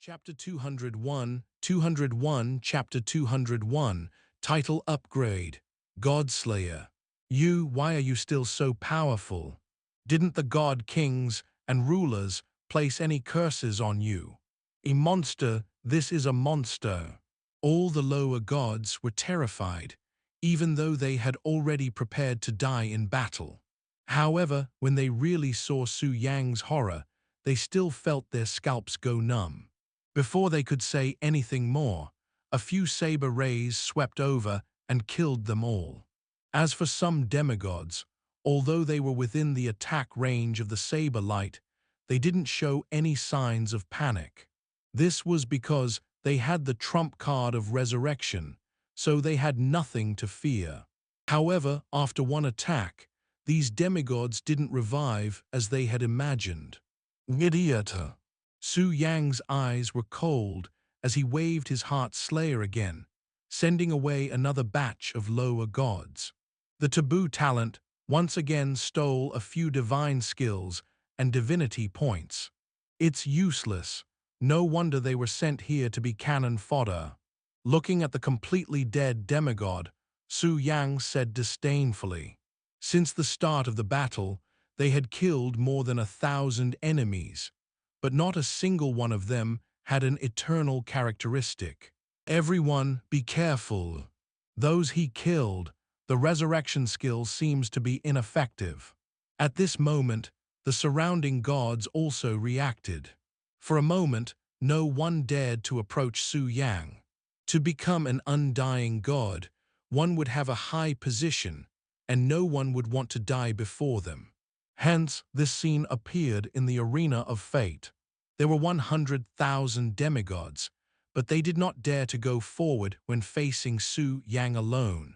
Chapter 201, Chapter 201, Title Upgrade, Godslayer. Why are you still so powerful? Didn't the god kings and rulers place any curses on you? A monster, this is a monster. All the lower gods were terrified, even though they had already prepared to die in battle. However, when they really saw Su Yang's horror, they still felt their scalps go numb. Before they could say anything more, a few saber rays swept over and killed them all. As for some demigods, although they were within the attack range of the saber light, they didn't show any signs of panic. This was because they had the trump card of resurrection, so they had nothing to fear. However, after one attack, these demigods didn't revive as they had imagined. Idiot! Su Yang's eyes were cold as he waved his heart slayer again, sending away another batch of lower gods. The taboo talent once again stole a few divine skills and divinity points. It's useless. No wonder they were sent here to be cannon fodder. Looking at the completely dead demigod, Su Yang said disdainfully. Since the start of the battle, they had killed more than 1,000 enemies, but not a single one of them had an eternal characteristic. Everyone, be careful. Those he killed, the resurrection skill seems to be ineffective. At this moment, the surrounding gods also reacted. For a moment, no one dared to approach Su Yang. To become an undying god, one would have a high position, and no one would want to die before them. Hence, this scene appeared in the arena of fate. There were 100,000 demigods, but they did not dare to go forward when facing Su Yang alone.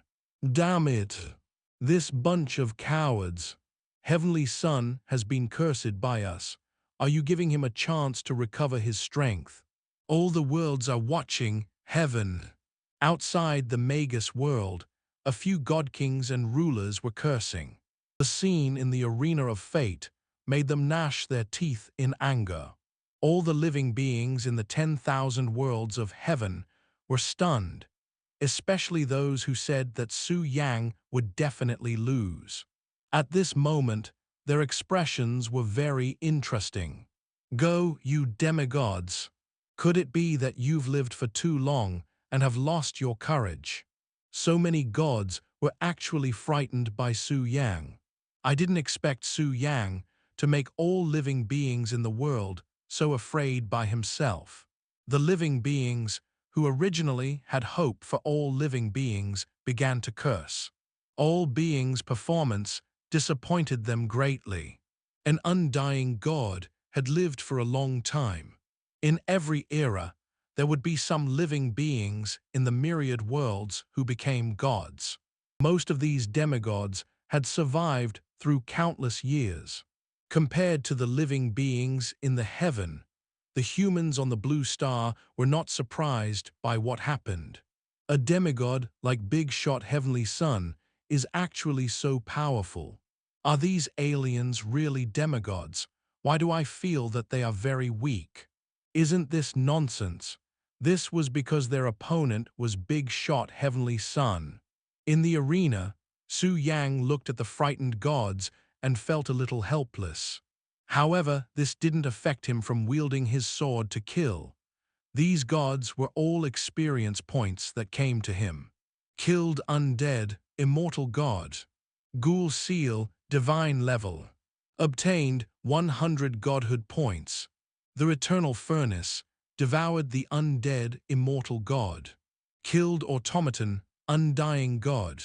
Damn it! This bunch of cowards! Heavenly Son has been cursed by us. Are you giving him a chance to recover his strength? All the worlds are watching, heaven. Outside the Magus world, a few god kings and rulers were cursing. The scene in the arena of fate made them gnash their teeth in anger. All the living beings in the 10,000 worlds of heaven were stunned, especially those who said that Su Yang would definitely lose. At this moment, their expressions were very interesting. Go, you demigods! Could it be that you've lived for too long and have lost your courage? So many gods were actually frightened by Su Yang. I didn't expect Su Yang to make all living beings in the world so afraid by himself. The living beings, who originally had hope for all living beings, began to curse. All beings' performance disappointed them greatly. An undying god had lived for a long time. In every era, there would be some living beings in the myriad worlds who became gods. Most of these demigods had survived through countless years. Compared to the living beings in the heaven, the humans on the blue star were not surprised by what happened. A demigod like Big Shot Heavenly Son is actually so powerful. Are these aliens really demigods? Why do I feel that they are very weak? Isn't this nonsense? This was because their opponent was Big Shot Heavenly Son. In the arena, Su Yang looked at the frightened gods and felt a little helpless. However, this didn't affect him from wielding his sword to kill. These gods were all experience points that came to him. Killed undead, immortal god. Ghoul seal, divine level. Obtained 100 godhood points. The eternal furnace devoured the undead, immortal god. Killed automaton, undying god.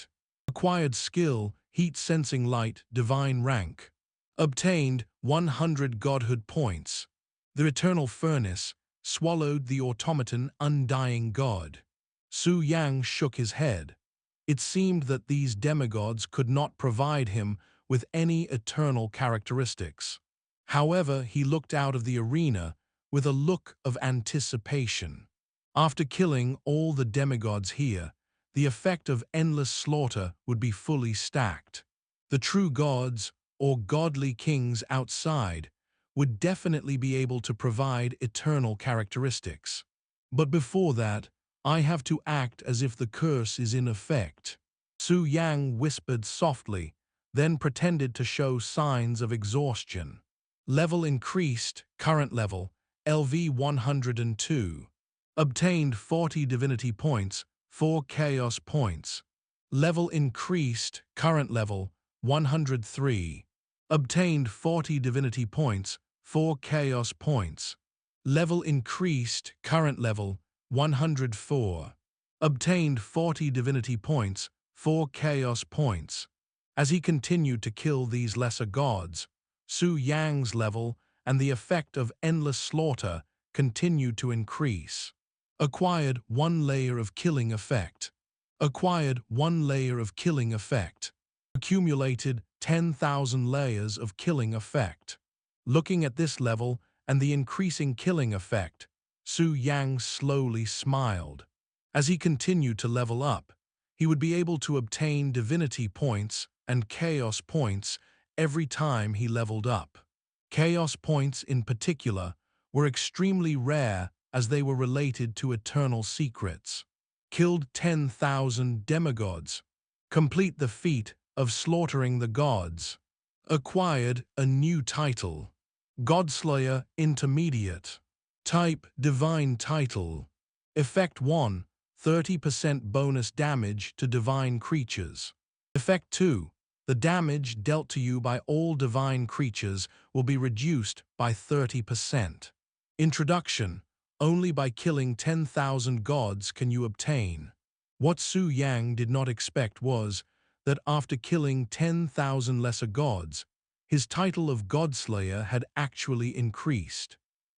Acquired skill, heat sensing light, divine rank. Obtained 100 godhood points. The eternal furnace swallowed the automaton, undying god. Su Yang shook his head. It seemed that these demigods could not provide him with any eternal characteristics. However, he looked out of the arena with a look of anticipation. After killing all the demigods here, the effect of endless slaughter would be fully stacked. The true gods, or godly kings outside, would definitely be able to provide eternal characteristics. But before that, I have to act as if the curse is in effect. Su Yang whispered softly, then pretended to show signs of exhaustion. Level increased, current level, LV 102. Obtained 40 divinity points, 4 chaos points. Level increased, current level, 103. Obtained 40 divinity points, 4 chaos points. Level increased, current level, 104. Obtained 40 divinity points, 4 chaos points. As he continued to kill these lesser gods, Su Yang's level and the effect of endless slaughter continued to increase. Acquired 1 layer of killing effect. Acquired 1 layer of killing effect. Accumulated 10,000 layers of killing effect. Looking at this level and the increasing killing effect, Su Yang slowly smiled. As he continued to level up, he would be able to obtain divinity points and chaos points every time he leveled up. Chaos points in particular were extremely rare as they were related to eternal secrets. Killed 10,000 demigods. Complete the feat of slaughtering the gods. Acquired a new title. Godslayer Intermediate. Type Divine Title. Effect 1, 30% bonus damage to divine creatures. Effect 2, the damage dealt to you by all divine creatures will be reduced by 30%. Introduction. Only by killing 10,000 gods can you obtain. What Su Yang did not expect was that after killing 10,000 lesser gods, his title of Godslayer had actually increased.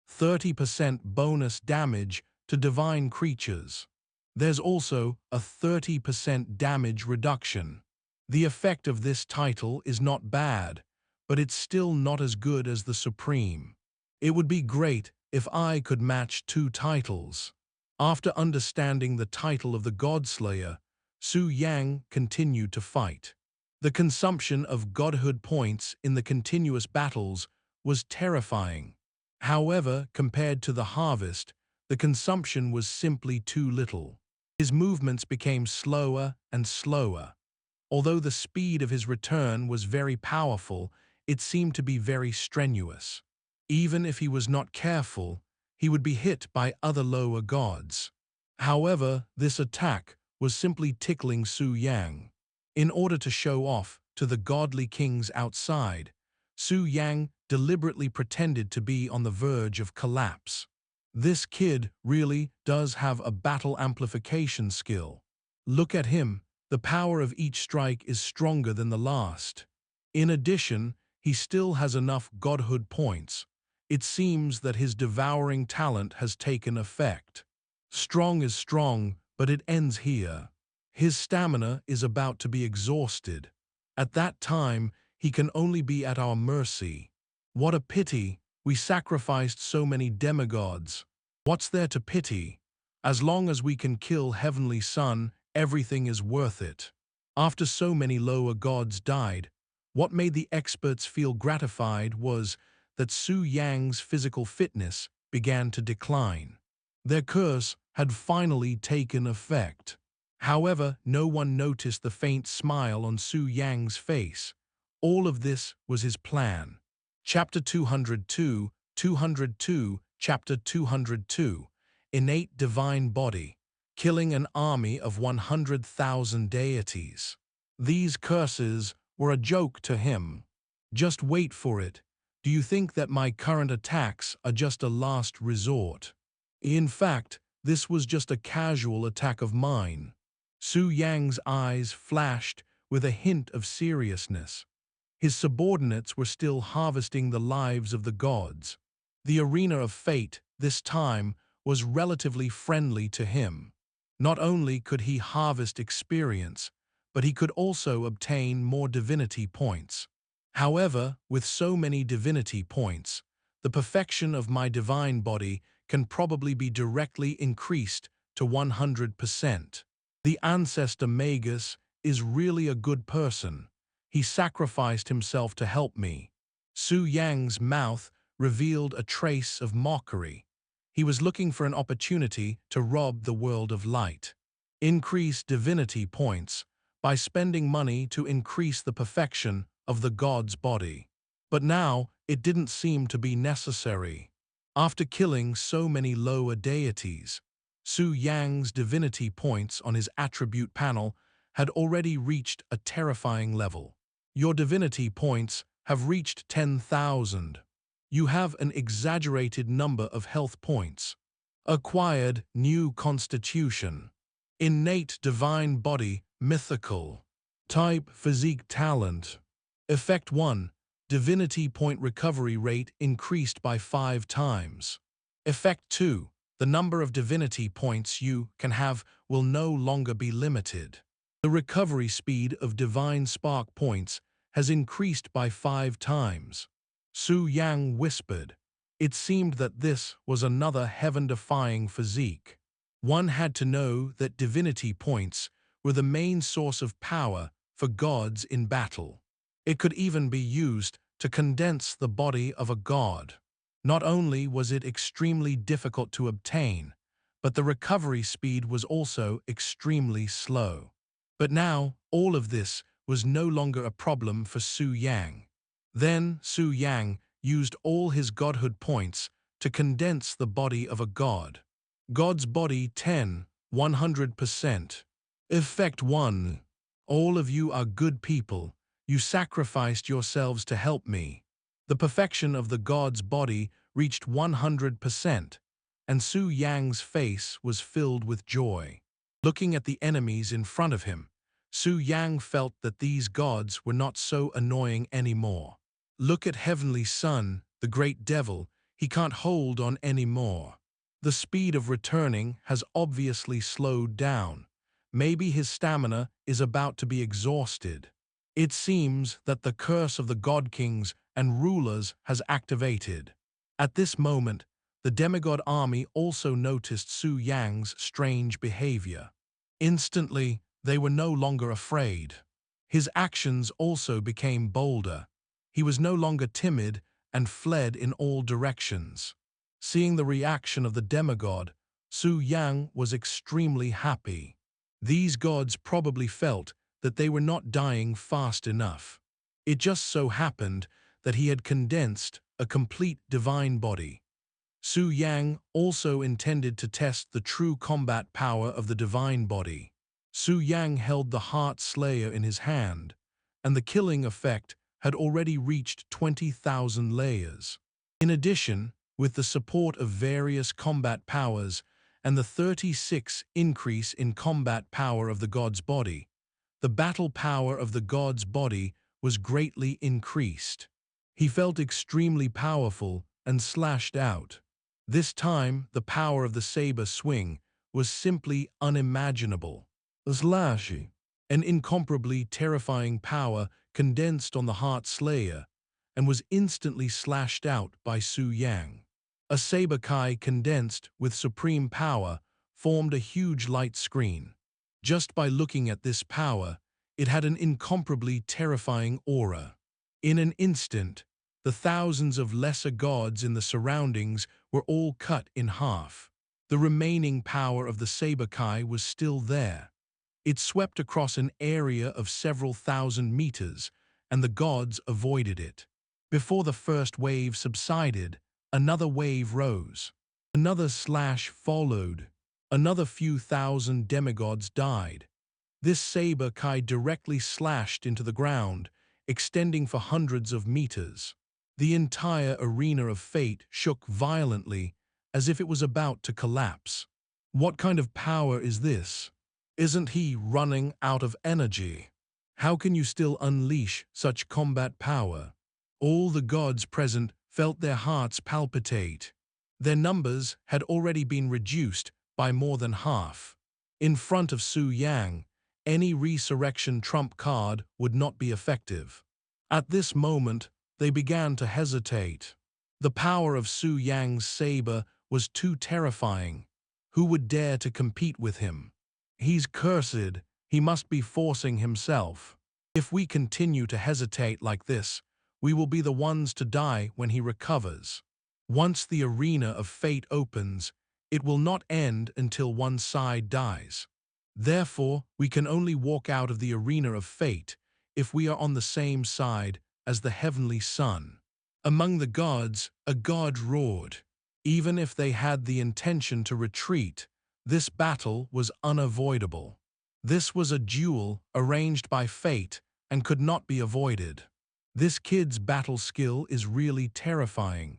30% bonus damage to divine creatures. There's also a 30% damage reduction. The effect of this title is not bad, but it's still not as good as the Supreme. It would be great if I could match 2 titles. After understanding the title of the Godslayer, Su Yang continued to fight. The consumption of godhood points in the continuous battles was terrifying. However, compared to the harvest, the consumption was simply too little. His movements became slower and slower. Although the speed of his return was very powerful, it seemed to be very strenuous. Even if he was not careful, he would be hit by other lower gods. However, this attack was simply tickling Su Yang. In order to show off to the godly kings outside, Su Yang deliberately pretended to be on the verge of collapse. This kid really does have a battle amplification skill. Look at him, the power of each strike is stronger than the last. In addition, he still has enough godhood points. It seems that his devouring talent has taken effect. Strong is strong, but it ends here. His stamina is about to be exhausted. At that time, he can only be at our mercy. What a pity, we sacrificed so many demigods. What's there to pity? As long as we can kill Heavenly Son, everything is worth it. After so many lower gods died, what made the experts feel gratified was that Su Yang's physical fitness began to decline. Their curse had finally taken effect. However, no one noticed the faint smile on Su Yang's face. All of this was his plan. Chapter 202, Chapter 202, Innate Divine Body, Killing an Army of 100,000 Deities. These curses were a joke to him. Just wait for it. Do you think that my current attacks are just a last resort? In fact, this was just a casual attack of mine. Su Yang's eyes flashed with a hint of seriousness. His subordinates were still harvesting the lives of the gods. The arena of fate, this time, was relatively friendly to him. Not only could he harvest experience, but he could also obtain more divinity points. However, with so many divinity points, the perfection of my divine body can probably be directly increased to 100%. The ancestor Magus is really a good person. He sacrificed himself to help me. Su Yang's mouth revealed a trace of mockery. He was looking for an opportunity to rob the world of light. Increase divinity points by spending money to increase the perfection of the god's body. But now it didn't seem to be necessary. After killing so many lower deities, Su Yang's divinity points on his attribute panel had already reached a terrifying level. Your divinity points have reached 10,000. You have an exaggerated number of health points. Acquired new constitution. Innate divine body, mythical. Type physique talent. Effect 1. Divinity point recovery rate increased by 5 times. Effect 2. The number of divinity points you can have will no longer be limited. The recovery speed of divine spark points has increased by 5 times. Su Yang whispered. It seemed that this was another heaven-defying physique. One had to know that divinity points were the main source of power for gods in battle. It could even be used to condense the body of a god. Not only was it extremely difficult to obtain, but the recovery speed was also extremely slow. But now, all of this was no longer a problem for Su Yang. Then Su Yang used all his godhood points to condense the body of a god. God's body 10, 100%. Effect 1. All of you are good people. You sacrificed yourselves to help me. The perfection of the god's body reached 100%, and Su Yang's face was filled with joy. Looking at the enemies in front of him, Su Yang felt that these gods were not so annoying anymore. Look at Heavenly Sun, the great devil, he can't hold on anymore. The speed of returning has obviously slowed down. Maybe his stamina is about to be exhausted. It seems that the curse of the god kings and rulers has activated. At this moment, the demigod army also noticed Su Yang's strange behavior. Instantly, they were no longer afraid. His actions also became bolder. He was no longer timid and fled in all directions. Seeing the reaction of the demigod, Su Yang was extremely happy. These gods probably felt that they were not dying fast enough. It just so happened that he had condensed a complete divine body. Su Yang also intended to test the true combat power of the divine body. Su Yang held the Heart Slayer in his hand, and the killing effect had already reached 20,000 layers. In addition, with the support of various combat powers and the 36 increase in combat power of the god's body, the battle power of the god's body was greatly increased. He felt extremely powerful and slashed out. This time, the power of the saber swing was simply unimaginable. Slashy, an incomparably terrifying power condensed on the Heart Slayer and was instantly slashed out by Su Yang. A saber kai condensed with supreme power formed a huge light screen. Just by looking at this power, it had an incomparably terrifying aura. In an instant, the thousands of lesser gods in the surroundings were all cut in half. The remaining power of the saber kai was still there. It swept across an area of several thousand meters, and the gods avoided it. Before the first wave subsided, another wave rose. Another slash followed. Another few thousand demigods died. This saber kai directly slashed into the ground, extending for hundreds of meters. The entire arena of fate shook violently, as if it was about to collapse. What kind of power is this? Isn't he running out of energy? How can you still unleash such combat power? All the gods present felt their hearts palpitate. Their numbers had already been reduced by more than half. In front of Su Yang, any resurrection trump card would not be effective. At this moment, they began to hesitate. The power of Su Yang's saber was too terrifying. Who would dare to compete with him? He's cursed. He must be forcing himself. If we continue to hesitate like this, we will be the ones to die when he recovers. Once the arena of fate opens, it will not end until one side dies. Therefore, we can only walk out of the arena of fate if we are on the same side as the heavenly sun. Among the gods, a god roared. Even if they had the intention to retreat, this battle was unavoidable. This was a duel arranged by fate and could not be avoided. This kid's battle skill is really terrifying.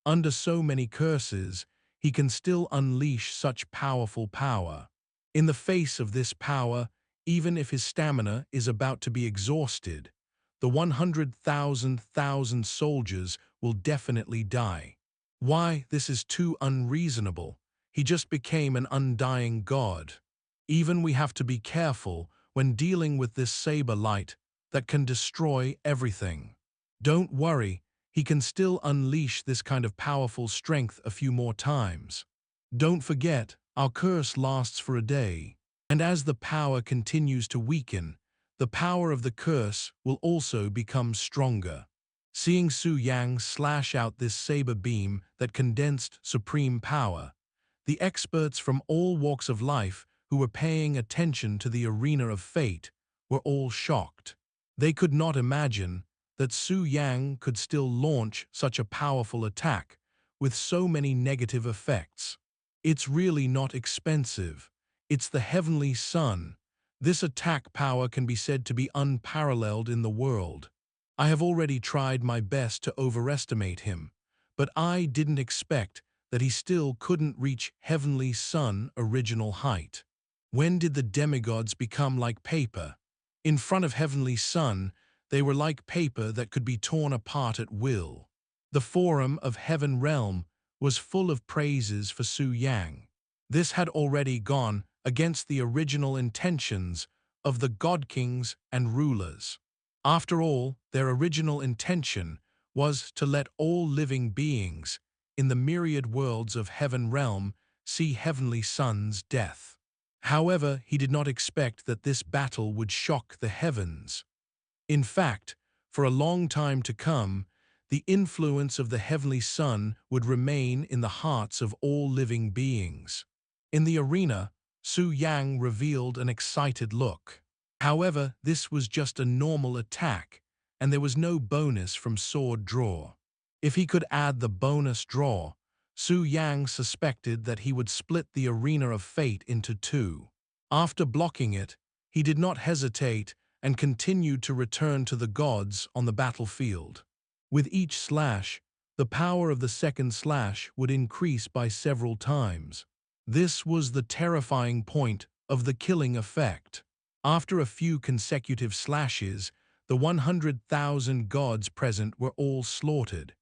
Under so many curses, he can still unleash such powerful power. In the face of this power, even if his stamina is about to be exhausted, the 100,000 soldiers will definitely die. Why, this is too unreasonable. He just became an undying god. Even we have to be careful when dealing with this saber light that can destroy everything. Don't worry, he can still unleash this kind of powerful strength a few more times. Don't forget, our curse lasts for a day, and as the power continues to weaken, the power of the curse will also become stronger. Seeing Su Yang slash out this saber beam that condensed supreme power, the experts from all walks of life who were paying attention to the arena of fate were all shocked. They could not imagine that Su Yang could still launch such a powerful attack with so many negative effects. It's really not expensive. It's the heavenly sun. This attack power can be said to be unparalleled in the world. I have already tried my best to overestimate him, but I didn't expect that he still couldn't reach heavenly sun original height. When did the demigods become like paper? In front of heavenly sun, they were like paper that could be torn apart at will. The forum of heaven realm was full of praises for Su Yang. This had already gone against the original intentions of the god kings and rulers. After all, their original intention was to let all living beings in the myriad worlds of heaven realm see heavenly sun's death. However, he did not expect that this battle would shock the heavens. In fact, for a long time to come, the influence of the heavenly sun would remain in the hearts of all living beings. In the arena, Su Yang revealed an excited look. However, this was just a normal attack, and there was no bonus from sword draw. If he could add the bonus draw, Su Yang suspected that he would split the arena of fate into two. After blocking it, he did not hesitate and continued to return to the gods on the battlefield. With each slash, the power of the second slash would increase by several times. This was the terrifying point of the killing effect. After a few consecutive slashes, the 100,000 gods present were all slaughtered.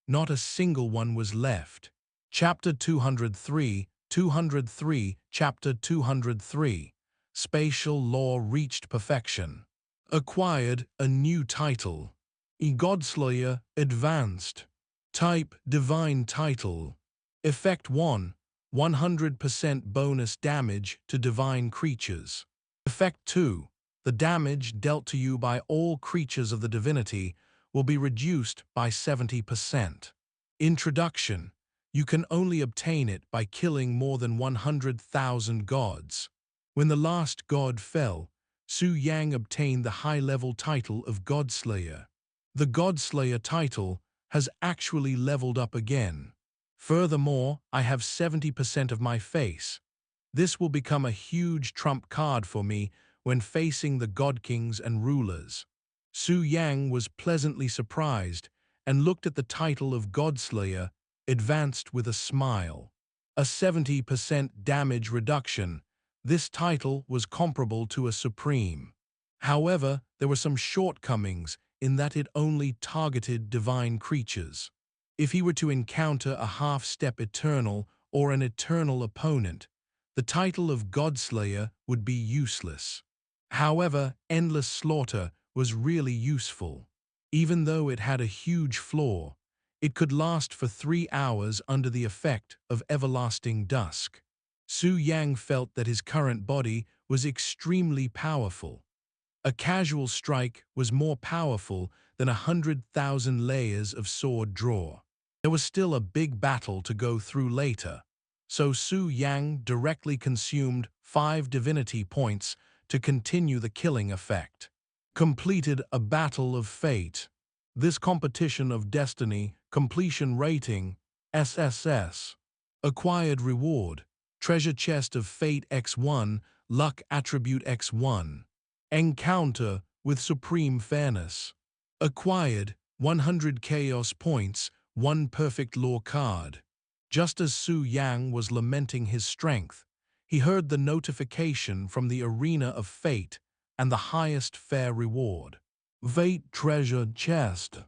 Not a single one was left. Chapter 203, Chapter 203. Spatial law reached perfection. Acquired a new title. Godslayer Advanced. Type Divine Title. Effect 1. 100% bonus damage to divine creatures. Effect 2. The damage dealt to you by all creatures of the divinity will be reduced by 70%. Introduction. You can only obtain it by killing more than 100,000 gods. When the last god fell, Su Yang obtained the high-level title of Godslayer. The Godslayer title has actually leveled up again. Furthermore, I have 70% of my face. This will become a huge trump card for me when facing the god kings and rulers. Su Yang was pleasantly surprised and looked at the title of Godslayer advanced with a smile. A 70% damage reduction. This title was comparable to a Supreme. However, there were some shortcomings in that it only targeted divine creatures. If he were to encounter a half-step Eternal or an Eternal opponent, the title of Godslayer would be useless. However, Endless Slaughter was really useful. Even though it had a huge flaw, it could last for 3 hours under the effect of everlasting dusk. Su Yang felt that his current body was extremely powerful. A casual strike was more powerful than 100,000 layers of sword draw. There was still a big battle to go through later, so Su Yang directly consumed 5 divinity points to continue the killing effect. Completed a battle of fate. This competition of destiny, completion rating, SSS. Acquired reward, treasure chest of fate X1, luck attribute X1. Encounter with supreme fairness. Acquired 100 chaos points, 1 perfect law card. Just as Su Yang was lamenting his strength, he heard the notification from the arena of fate and the highest fair reward. Fate treasure chest.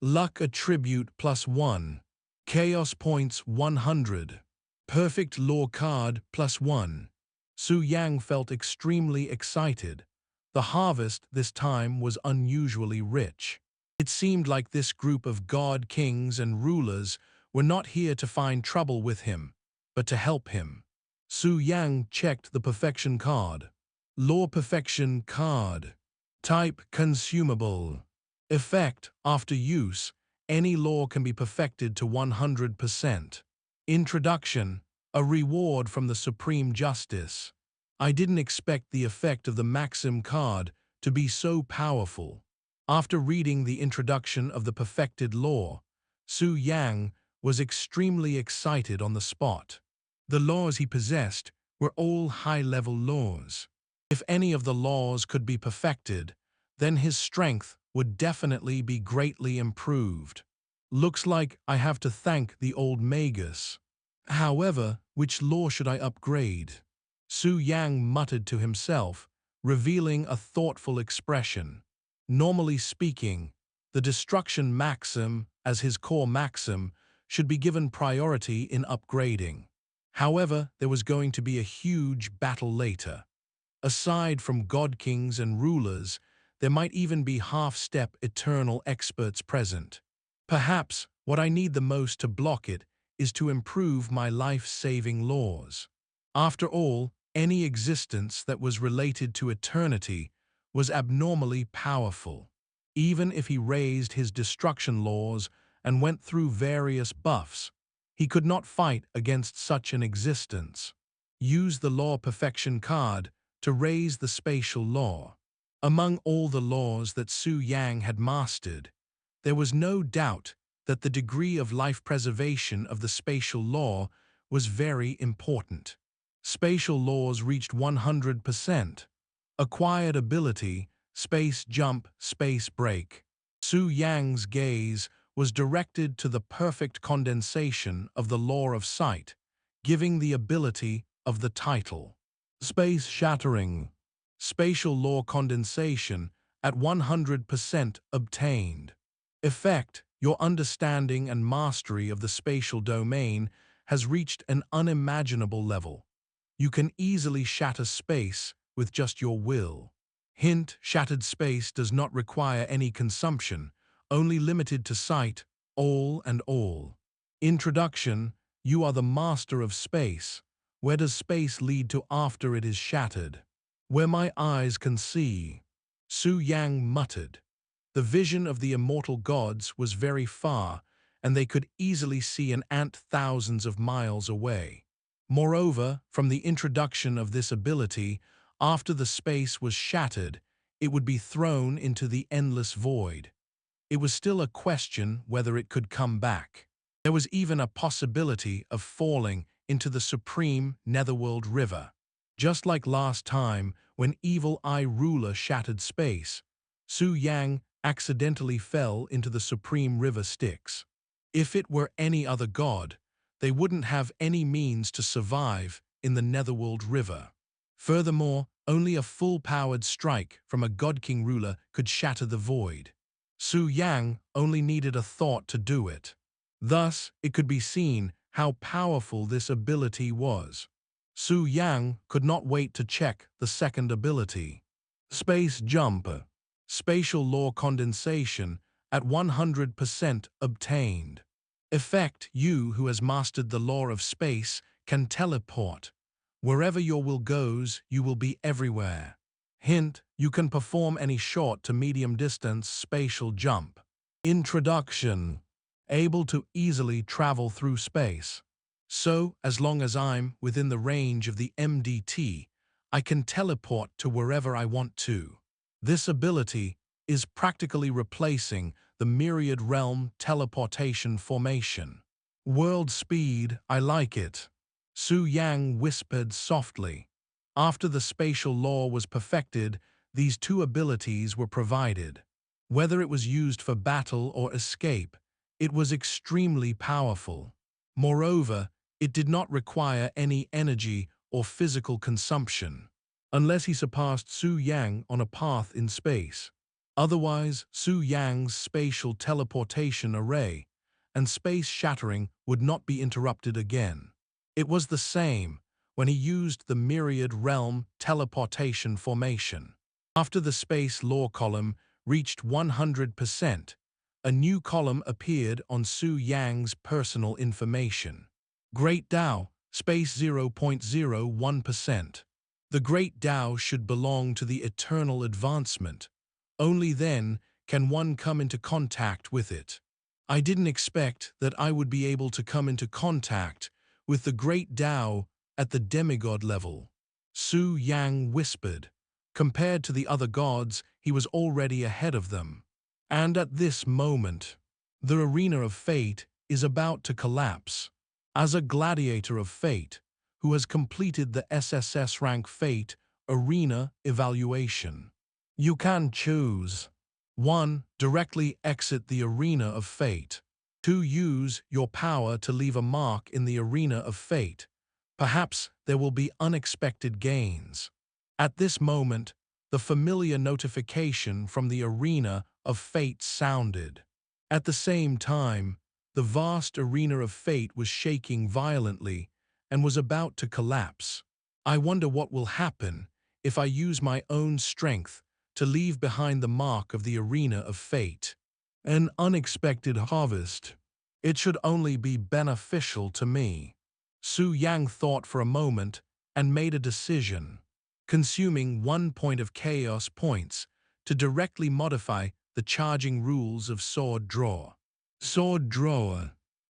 Luck attribute +1. Chaos points 100. Perfect law card +1. Su Yang felt extremely excited. The harvest this time was unusually rich. It seemed like this group of god kings and rulers were not here to find trouble with him, but to help him. Su Yang checked the perfection card. Law perfection card. Type consumable. Effect after use, any law can be perfected to 100%. Introduction, a reward from the Supreme Justice. I didn't expect the effect of the Maxim card to be so powerful. After reading the introduction of the perfected law, Su Yang was extremely excited on the spot. The laws he possessed were all high-level laws. If any of the laws could be perfected, then his strength would definitely be greatly improved. Looks like I have to thank the old Magus. However, which law should I upgrade? Su Yang muttered to himself, revealing a thoughtful expression. Normally speaking, the destruction maxim, as his core maxim, should be given priority in upgrading. However, there was going to be a huge battle later. Aside from god kings and rulers, there might even be half-step eternal experts present. Perhaps what I need the most to block it is to improve my life-saving laws. After all, any existence that was related to eternity was abnormally powerful. Even if he raised his destruction laws and went through various buffs, he could not fight against such an existence. Use the Law Perfection card to raise the spatial law. Among all the laws that Su Yang had mastered, there was no doubt that the degree of life preservation of the spatial law was very important. Spatial laws reached 100%. Acquired ability, space jump, space break. Su Yang's gaze was directed to the perfect condensation of the law of sight, giving the ability of the title. Space shattering. Spatial law condensation at 100% obtained. Effect, your understanding and mastery of the spatial domain has reached an unimaginable level. You can easily shatter space with just your will. Hint, shattered space does not require any consumption, only limited to sight, all and all. Introduction, you are the master of space. Where does space lead to after it is shattered? Where my eyes can see. Su Yang muttered. The vision of the immortal gods was very far, and they could easily see an ant thousands of miles away. Moreover, from the introduction of this ability, after the space was shattered, it would be thrown into the endless void. It was still a question whether it could come back. There was even a possibility of falling into the Supreme Netherworld River. Just like last time when Evil Eye Ruler shattered space, Su Yang accidentally fell into the Supreme River Styx. If it were any other god, they wouldn't have any means to survive in the Netherworld River. Furthermore, only a full-powered strike from a God King ruler could shatter the void. Su Yang only needed a thought to do it. Thus, it could be seen how powerful this ability was. Su Yang could not wait to check the second ability. Space Jump. Spatial law condensation at 100% obtained. Effect, you who has mastered the law of space can teleport. Wherever your will goes, you will be everywhere. Hint, you can perform any short to medium distance spatial jump. Introduction. able to easily travel through space. So, as long as I'm within the range of the MDT, I can teleport to wherever I want to. This ability is practically replacing the myriad realm teleportation formation. World speed, I like it, Su Yang whispered softly. After the spatial law was perfected, these two abilities were provided. Whether it was used for battle or escape, it was extremely powerful. Moreover, it did not require any energy or physical consumption, unless he surpassed Su Yang on a path in space. Otherwise, Su Yang's spatial teleportation array and space shattering would not be interrupted again. It was the same when he used the myriad realm teleportation formation. After the space law column reached 100%, a new column appeared on Su Yang's personal information. Great Tao, space 0.01%. The Great Tao should belong to the eternal advancement. Only then can one come into contact with it. I didn't expect that I would be able to come into contact with the Great Tao at the demigod level, Su Yang whispered. Compared to the other gods, he was already ahead of them. And at this moment, the arena of fate is about to collapse. As a gladiator of fate, who has completed the SSS rank fate arena evaluation, you can choose. 1. Directly exit the arena of fate. 2. Use your power to leave a mark in the arena of fate. Perhaps there will be unexpected gains. At this moment, the familiar notification from the arena of fate sounded. At the same time, the vast arena of fate was shaking violently and was about to collapse. I wonder what will happen if I use my own strength to leave behind the mark of the arena of fate. An unexpected harvest. It should only be beneficial to me. Su Yang thought for a moment and made a decision, consuming 1 point of chaos points to directly modify the charging rules of Sword Draw. Sword Drawer.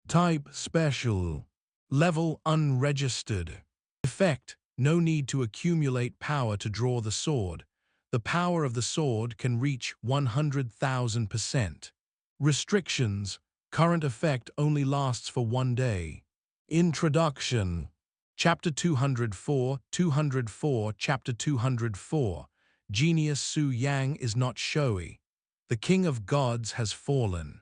Type Special. Level Unregistered. Effect: no need to accumulate power to draw the sword. The power of the sword can reach 100,000%. Restrictions: current effect only lasts for 1 day. Introduction. Chapter 204, Chapter 204. Genius Su Yang is not showy. The King of Gods has fallen.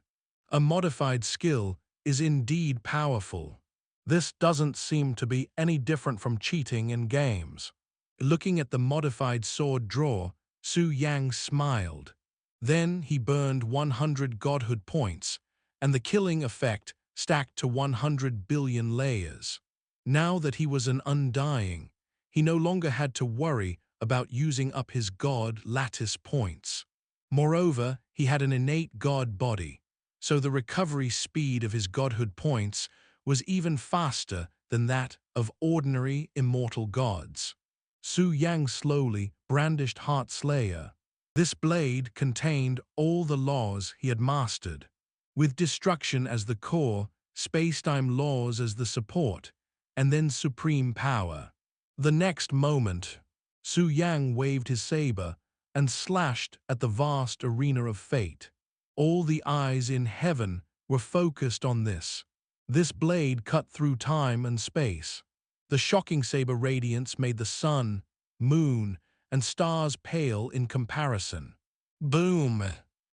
A modified skill is indeed powerful. This doesn't seem to be any different from cheating in games. Looking at the modified sword draw, Su Yang smiled. Then he burned 100 godhood points, and the killing effect stacked to 100 billion layers. Now that he was an undying, he no longer had to worry about using up his god lattice points. Moreover, he had an innate god body, so the recovery speed of his godhood points was even faster than that of ordinary immortal gods. Su Yang slowly brandished Godslayer. This blade contained all the laws he had mastered, with destruction as the core, space-time laws as the support, and then supreme power. The next moment, Su Yang waved his saber and slashed at the vast arena of fate. All the eyes in heaven were focused on this. This blade cut through time and space. The shocking saber radiance made the sun, moon, and stars pale in comparison. Boom!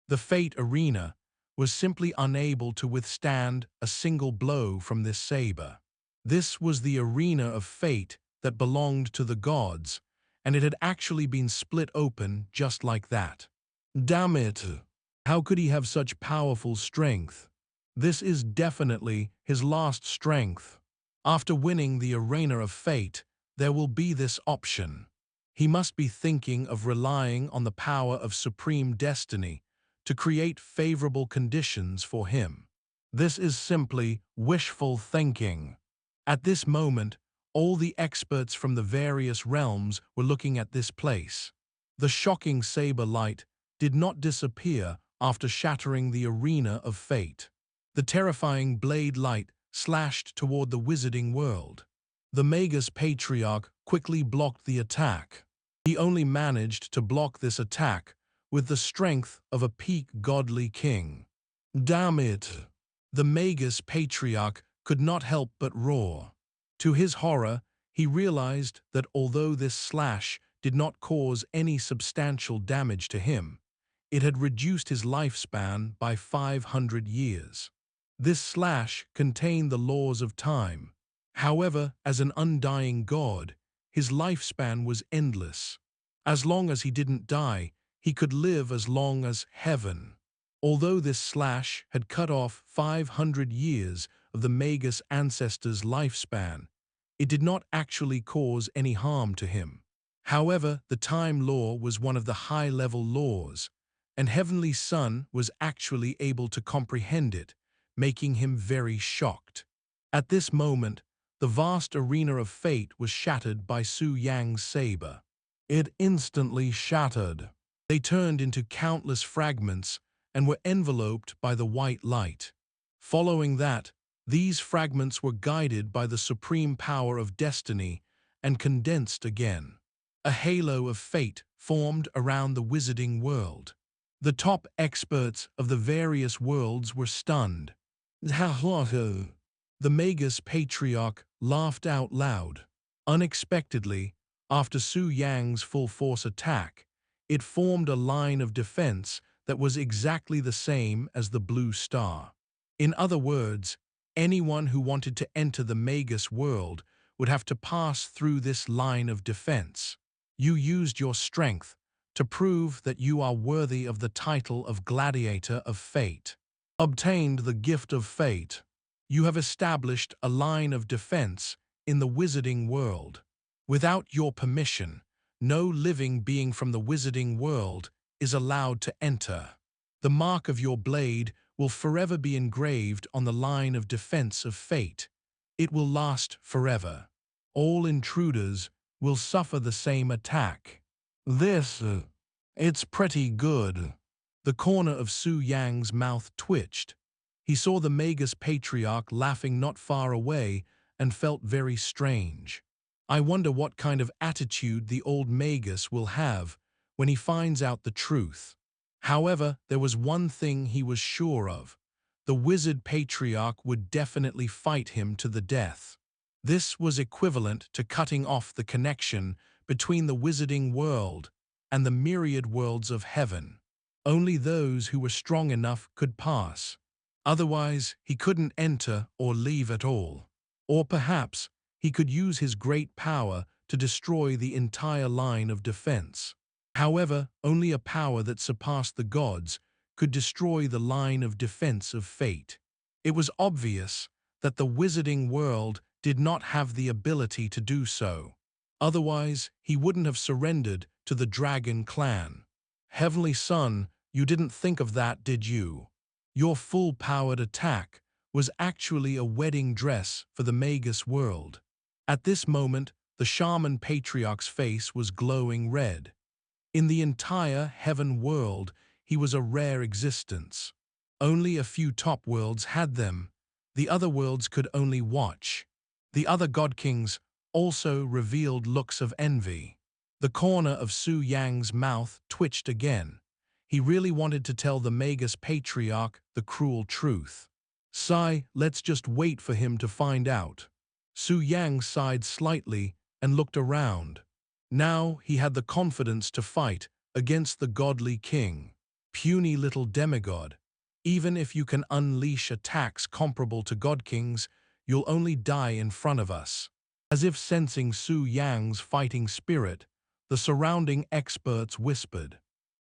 The fate arena was simply unable to withstand a single blow from this saber. This was the arena of fate that belonged to the gods, and it had actually been split open just like that. Damn it! How could he have such powerful strength? This is definitely his last strength. After winning the arena of fate, there will be this option. He must be thinking of relying on the power of supreme destiny to create favorable conditions for him. This is simply wishful thinking. At this moment, all the experts from the various realms were looking at this place. The shocking saber light did not disappear after shattering the arena of fate. The terrifying blade light slashed toward the wizarding world. The Magus Patriarch quickly blocked the attack. He only managed to block this attack with the strength of a peak godly king. Damn it! The Magus Patriarch could not help but roar. To his horror, he realized that although this slash did not cause any substantial damage to him, it had reduced his lifespan by 500 years. This slash contained the laws of time. However, as an undying god, his lifespan was endless. As long as he didn't die, he could live as long as heaven. Although this slash had cut off 500 years of the Magus ancestor's lifespan, it did not actually cause any harm to him. However, the time law was one of the high-level laws, and Heavenly Son was actually able to comprehend it, making him very shocked. At this moment, the vast arena of fate was shattered by Su Yang's saber. It instantly shattered. They turned into countless fragments and were enveloped by the white light. Following that, these fragments were guided by the supreme power of destiny and condensed again. A halo of fate formed around the wizarding world. The top experts of the various worlds were stunned. The Magus Patriarch laughed out loud. Unexpectedly, after Su Yang's full-force attack, it formed a line of defense that was exactly the same as the blue star. In other words, anyone who wanted to enter the Magus world would have to pass through this line of defense. You used your strength to prove that you are worthy of the title of Gladiator of Fate. Obtained the gift of fate. You have established a line of defense in the wizarding world. Without your permission, no living being from the wizarding world is allowed to enter. The mark of your blade will forever be engraved on the line of defense of fate. It will last forever. All intruders will suffer the same attack. It's pretty good. The corner of Su Yang's mouth twitched. He saw the Magus Patriarch laughing not far away and felt very strange. I wonder what kind of attitude the old Magus will have when he finds out the truth. However, there was one thing he was sure of. The Wizard Patriarch would definitely fight him to the death. This was equivalent to cutting off the connection between the wizarding world and the myriad worlds of heaven. Only those who were strong enough could pass. Otherwise, he couldn't enter or leave at all. Or perhaps he could use his great power to destroy the entire line of defense. However, only a power that surpassed the gods could destroy the line of defense of fate. It was obvious that the wizarding world did not have the ability to do so. Otherwise, he wouldn't have surrendered to the Dragon Clan. Heavenly Son, you didn't think of that, did you? Your full-powered attack was actually a wedding dress for the Magus world. At this moment, the Shaman Patriarch's face was glowing red. In the entire heaven world, he was a rare existence. Only a few top worlds had them. The other worlds could only watch. The other god kings also revealed looks of envy. The corner of Su Yang's mouth twitched again. He really wanted to tell the Magus Patriarch the cruel truth. Let's just wait for him to find out. Su Yang sighed slightly and looked around. Now he had the confidence to fight against the godly king. Puny little demigod. Even if you can unleash attacks comparable to god kings, you'll only die in front of us. As if sensing Su Yang's fighting spirit, the surrounding experts whispered.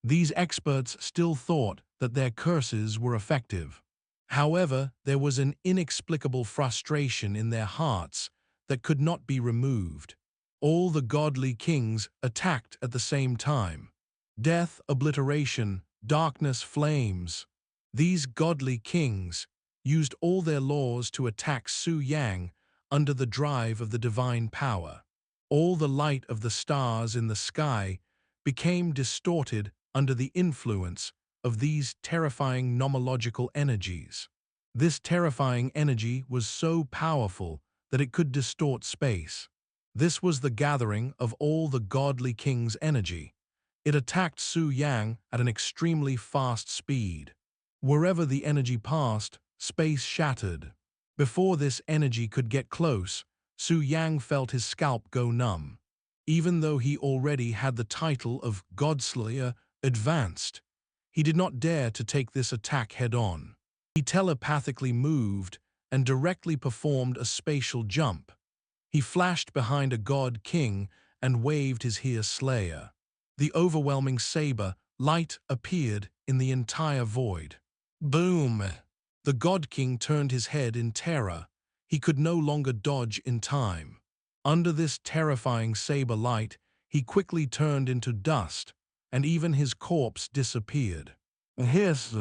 These experts still thought that their curses were effective. However, there was an inexplicable frustration in their hearts that could not be removed. All the godly kings attacked at the same time. Death, obliteration, darkness, flames. These godly kings used all their laws to attack Su Yang under the drive of the divine power. All the light of the stars in the sky became distorted under the influence of these terrifying nomological energies. This terrifying energy was so powerful that it could distort space. This was the gathering of all the godly king's energy. It attacked Su Yang at an extremely fast speed. Wherever the energy passed, space shattered. Before this energy could get close, Su Yang felt his scalp go numb. Even though he already had the title of Godslayer advanced, he did not dare to take this attack head-on. He telepathically moved and directly performed a spatial jump. He flashed behind a god king and waved his here slayer. The overwhelming saber light appeared in the entire void. Boom! The god king turned his head in terror. He could no longer dodge in time. Under this terrifying saber light, he quickly turned into dust, and even his corpse disappeared. Hiss!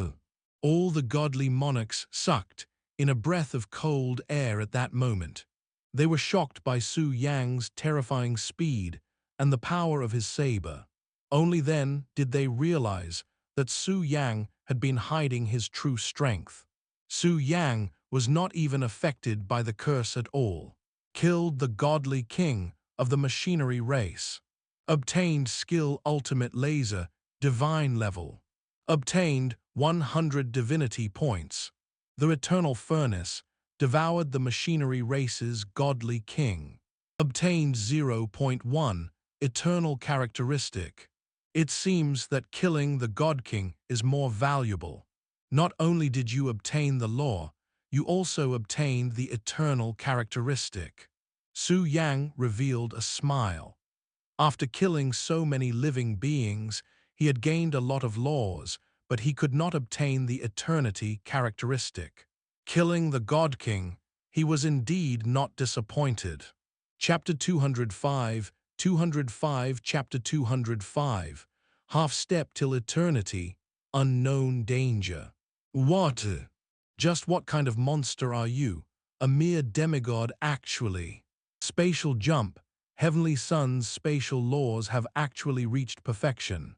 All the godly monarchs sucked in a breath of cold air at that moment. They were shocked by Su Yang's terrifying speed and the power of his saber. Only then did they realize that Su Yang had been hiding his true strength. Su Yang was not even affected by the curse at all. Killed the godly king of the machinery race. Obtained skill ultimate laser, divine level. Obtained 100 divinity points. The eternal furnace devoured the machinery race's godly king. Obtained 0.1 eternal characteristic. It seems that killing the god king is more valuable. Not only did you obtain the law, you also obtained the eternal characteristic. Su Yang revealed a smile. After killing so many living beings, he had gained a lot of laws, but he could not obtain the eternity characteristic. Killing the God King, he was indeed not disappointed. Chapter 205, Chapter 205, Half Step Till Eternity, Unknown Danger. What? Just what kind of monster are you? A mere demigod actually. Spatial jump. Heavenly Son's spatial laws have actually reached perfection.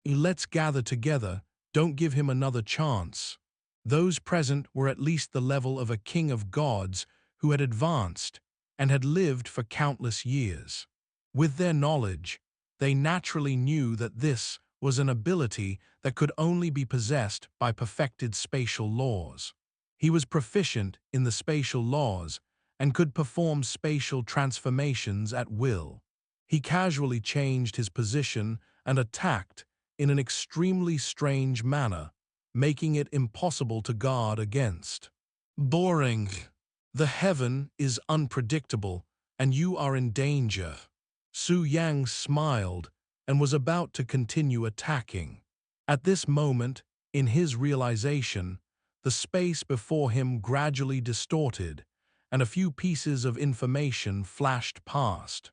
Let's gather together, don't give him another chance. Those present were at least the level of a king of gods who had advanced and had lived for countless years. With their knowledge, they naturally knew that this was an ability that could only be possessed by perfected spatial laws. He was proficient in the spatial laws and could perform spatial transformations at will. He casually changed his position and attacked in an extremely strange manner, making it impossible to guard against. Boring. The heaven is unpredictable, and you are in danger. Su Yang smiled and was about to continue attacking. At this moment, in his realization, the space before him gradually distorted, and a few pieces of information flashed past.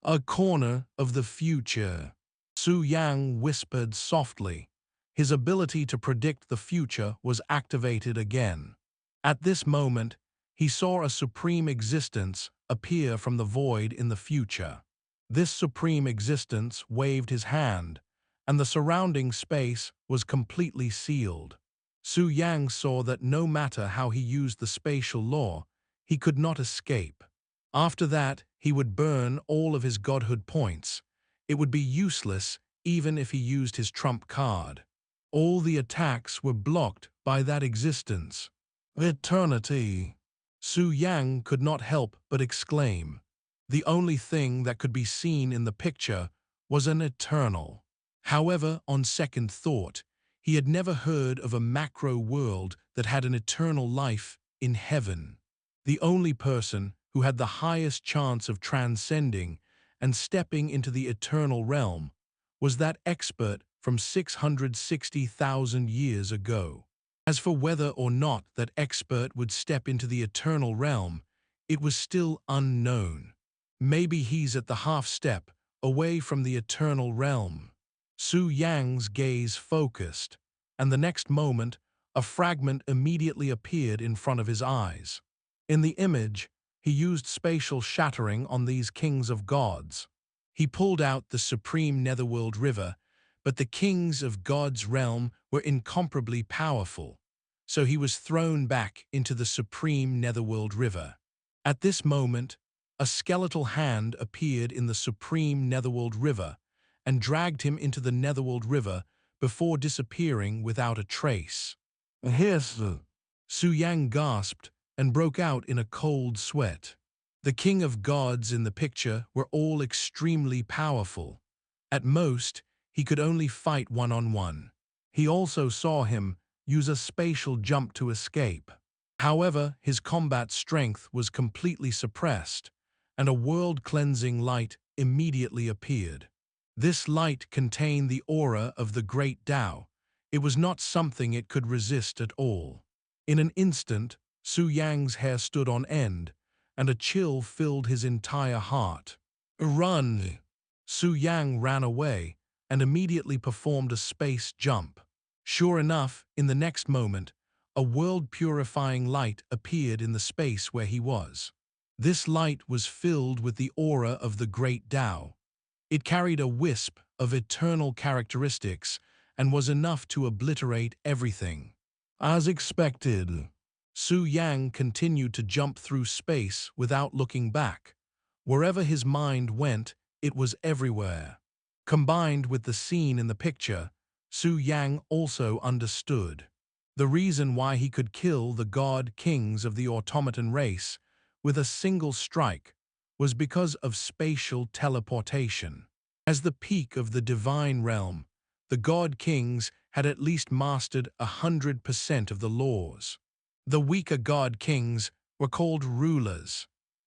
A corner of the future. Su Yang whispered softly. His ability to predict the future was activated again. At this moment, he saw a supreme existence appear from the void in the future. This supreme existence waved his hand, and the surrounding space was completely sealed. Su Yang saw that no matter how he used the spatial law, he could not escape. After that, he would burn all of his godhood points. It would be useless even if he used his trump card. All the attacks were blocked by that existence. Eternity. Su Yang could not help but exclaim. The only thing that could be seen in the picture was an eternal. However, on second thought, he had never heard of a macro world that had an eternal life in heaven. The only person who had the highest chance of transcending and stepping into the eternal realm was that expert from 660,000 years ago. As for whether or not that expert would step into the eternal realm, it was still unknown. Maybe he's at the half step away from the eternal realm. Su Yang's gaze focused, and the next moment, a fragment immediately appeared in front of his eyes. In the image, he used spatial shattering on these kings of gods. He pulled out the Supreme Netherworld River, but the kings of God's realm were incomparably powerful. so he was thrown back into the Supreme Netherworld River. At this moment, a skeletal hand appeared in the Supreme Netherworld River and dragged him into the Netherworld River before disappearing without a trace. Yes. Su Yang gasped and broke out in a cold sweat. The king of gods in the picture were all extremely powerful. At most, he could only fight one-on-one. He also saw him use a spatial jump to escape. However, his combat strength was completely suppressed, and a world-cleansing light immediately appeared. This light contained the aura of the great Tao. It was not something it could resist at all. In an instant, Su Yang's hair stood on end, and a chill filled his entire heart. Run! Su Yang ran away and immediately performed a space jump. Sure enough, in the next moment, a world-purifying light appeared in the space where he was. This light was filled with the aura of the great Tao. It carried a wisp of eternal characteristics and was enough to obliterate everything. As expected, Su Yang continued to jump through space without looking back. Wherever his mind went, it was everywhere. Combined with the scene in the picture, Su Yang also understood. The reason why he could kill the god kings of the automaton race with a single strike was because of spatial teleportation. As the peak of the divine realm, the god kings had at least mastered 100% of the laws. The weaker god kings were called rulers.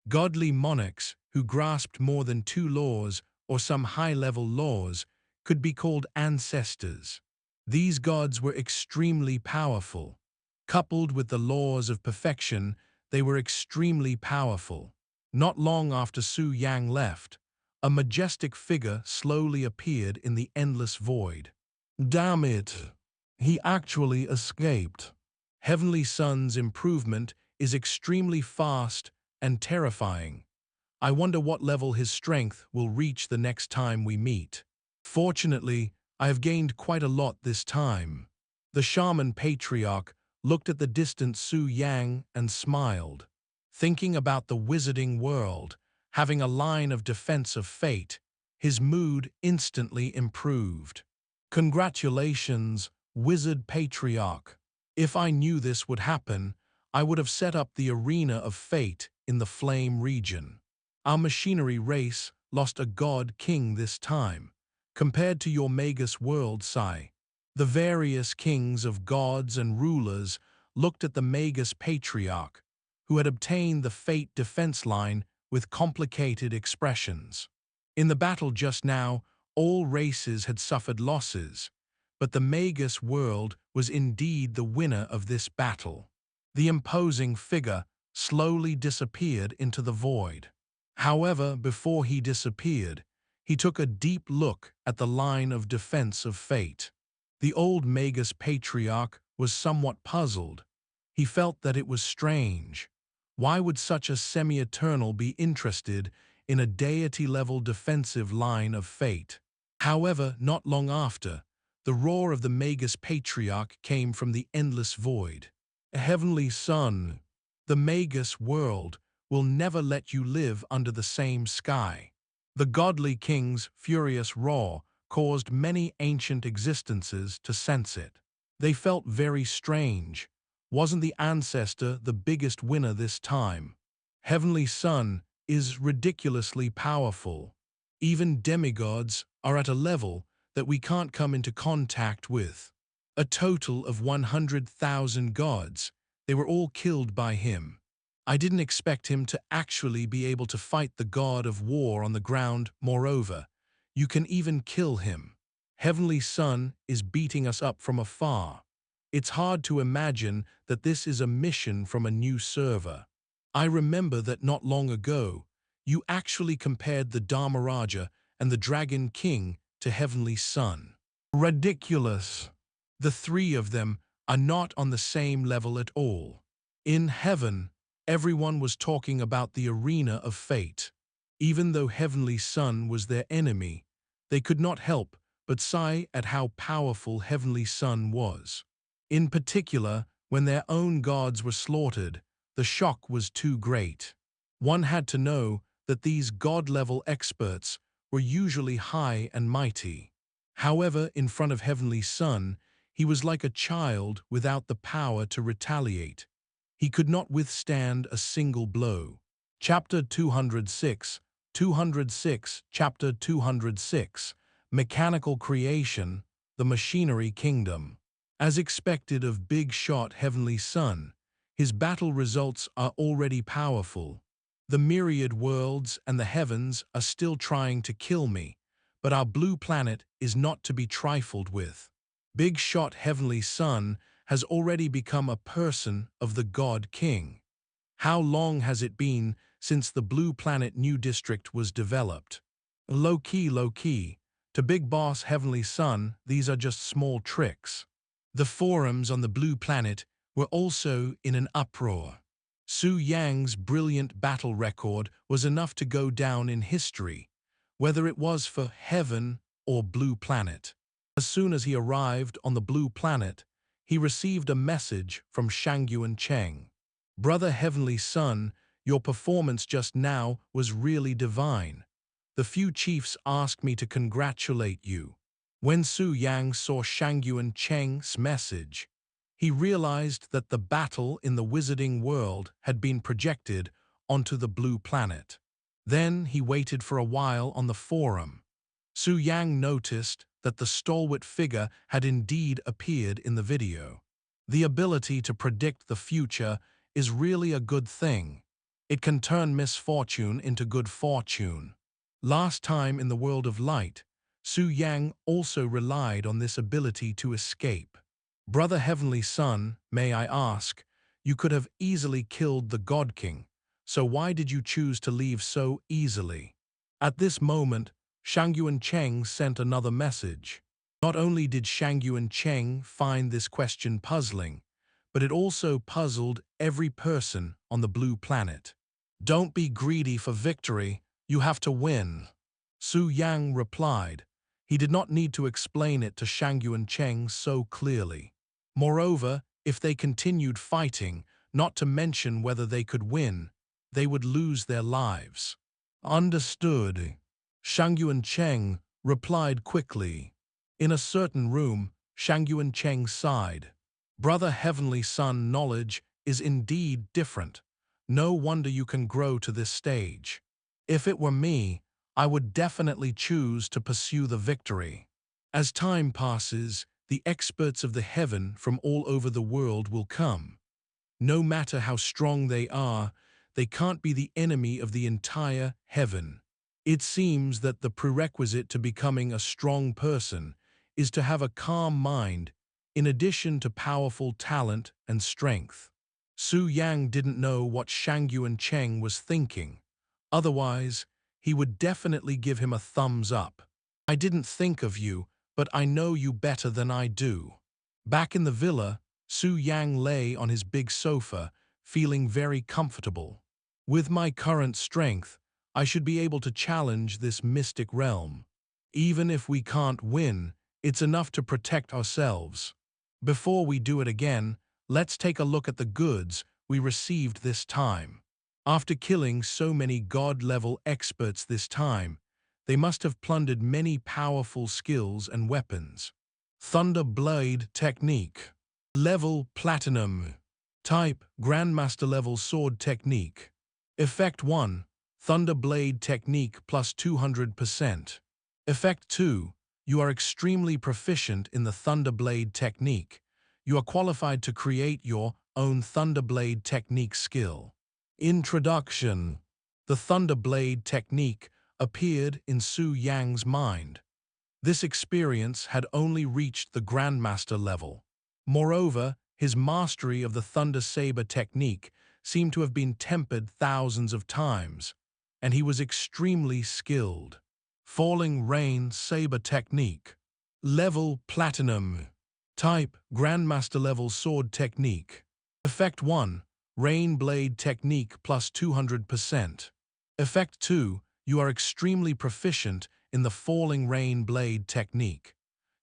Godly monarchs who grasped more than 2 laws or some high-level laws could be called ancestors. These gods were extremely powerful. Coupled with the laws of perfection, they were extremely powerful. Not long after Su Yang left, a majestic figure slowly appeared in the endless void. Damn it! He actually escaped. Heavenly Sun's improvement is extremely fast and terrifying. I wonder what level his strength will reach the next time we meet. Fortunately, I have gained quite a lot this time. The shaman patriarch looked at the distant Su Yang and smiled. Thinking about the wizarding world, having a line of defense of fate, his mood instantly improved. Congratulations, wizard patriarch. If I knew this would happen, I would have set up the arena of fate in the flame region. Our machinery race lost a god king this time. Compared to your Magus world, Sai, the various kings of gods and rulers looked at the Magus patriarch, who had obtained the fate defense line with complicated expressions. In the battle just now, all races had suffered losses, but the Magus world was indeed the winner of this battle. The imposing figure slowly disappeared into the void. However, before he disappeared, he took a deep look at the line of defense of fate. The old Magus patriarch was somewhat puzzled. He felt that it was strange. Why would such a semi-eternal be interested in a deity-level defensive line of fate? However, not long after, the roar of the Magus patriarch came from the endless void. Heavenly Sun, the Magus world will never let you live under the same sky. The godly king's furious roar caused many ancient existences to sense it. They felt very strange. Wasn't the ancestor the biggest winner this time? Heavenly Sun is ridiculously powerful. Even demigods are at a level that we can't come into contact with. A total of 100,000 gods. They were all killed by him. I didn't expect him to actually be able to fight the god of war on the ground. Moreover, you can even kill him. Heavenly Sun is beating us up from afar. It's hard to imagine that this is a mission from a new server. I remember that not long ago, you actually compared the Dharmaraja and the Dragon King to Heavenly Sun. Ridiculous. The 3 of them are not on the same level at all. In heaven, everyone was talking about the arena of fate. Even though Heavenly Sun was their enemy, they could not help but sigh at how powerful Heavenly Sun was. In particular, When their own gods were slaughtered, the shock was too great. One had to know that these god-level experts were usually high and mighty. However, in front of Heavenly Son, he was like a child without the power to retaliate. He could not withstand a single blow. Chapter 206, Chapter 206, Mechanical Creation, the Machinery Kingdom. As expected of big-shot Heavenly Son, his battle results are already powerful. The myriad worlds and the heavens are still trying to kill me, but our blue planet is not to be trifled with. Big-shot Heavenly Son has already become a person of the God King. How long has it been since the Blue Planet New District was developed? Low-key. To Big Boss Heavenly Son, these are just small tricks. The forums on the Blue Planet were also in an uproar. Su Yang's brilliant battle record was enough to go down in history, whether it was for Heaven or Blue Planet. As soon as he arrived on the Blue Planet, he received a message from Shangyuan Cheng. Brother Heavenly Son, your performance just now was really divine. The few chiefs asked me to congratulate you. When Su Yang saw Shangyuan Cheng's message, he realized that the battle in the wizarding world had been projected onto the Blue Planet. Then he waited for a while on the forum. Su Yang noticed that the stalwart figure had indeed appeared in the video. The ability to predict the future is really a good thing. It can turn misfortune into good fortune. Last time in the world of light, Su Yang also relied on this ability to escape. Brother Heavenly Son, may I ask, you could have easily killed the God King, so why did you choose to leave so easily? At this moment, Shangyuan Cheng sent another message. Not only did Shangyuan Cheng find this question puzzling, but it also puzzled every person on the Blue Planet. Don't be greedy for victory, you have to win. Su Yang replied. He did not need to explain it to Shangyuan Cheng so clearly. Moreover, if they continued fighting, not to mention whether they could win, they would lose their lives. Understood. Shangyuan Cheng replied quickly. In a certain room, Shangyuan Cheng sighed. Brother Heavenly Son, knowledge is indeed different. No wonder you can grow to this stage. If it were me, I would definitely choose to pursue the victory. As time passes, the experts of the heaven from all over the world will come. No matter how strong they are, they can't be the enemy of the entire heaven. It seems that the prerequisite to becoming a strong person is to have a calm mind, in addition to powerful talent and strength. Su Yang didn't know what Shangyuan Cheng was thinking. Otherwise, he would definitely give him a thumbs up. I didn't think of you, but I know you better than I do. Back in the villa, Su Yang lay on his big sofa, feeling very comfortable. With my current strength, I should be able to challenge this mystic realm. Even if we can't win, it's enough to protect ourselves. Before we do it again, let's take a look at the goods we received this time. After killing so many god-level experts this time, they must have plundered many powerful skills and weapons. Thunder Blade Technique. Level Platinum. Type Grandmaster Level Sword Technique. Effect 1. Thunder Blade Technique plus 200%. Effect 2. You are extremely proficient in the Thunder Blade Technique. You are qualified to create your own Thunder Blade Technique skill. Introduction. The Thunder Blade Technique appeared in Su Yang's mind. This experience had only reached the Grandmaster level. Moreover, his mastery of the Thunder Saber Technique seemed to have been tempered thousands of times, and he was extremely skilled. Falling Rain Saber Technique. Level Platinum. Type Grandmaster Level Sword Technique. Effect 1. Rain Blade Technique plus 200%. Effect 2. You are extremely proficient in the Falling Rain Blade Technique.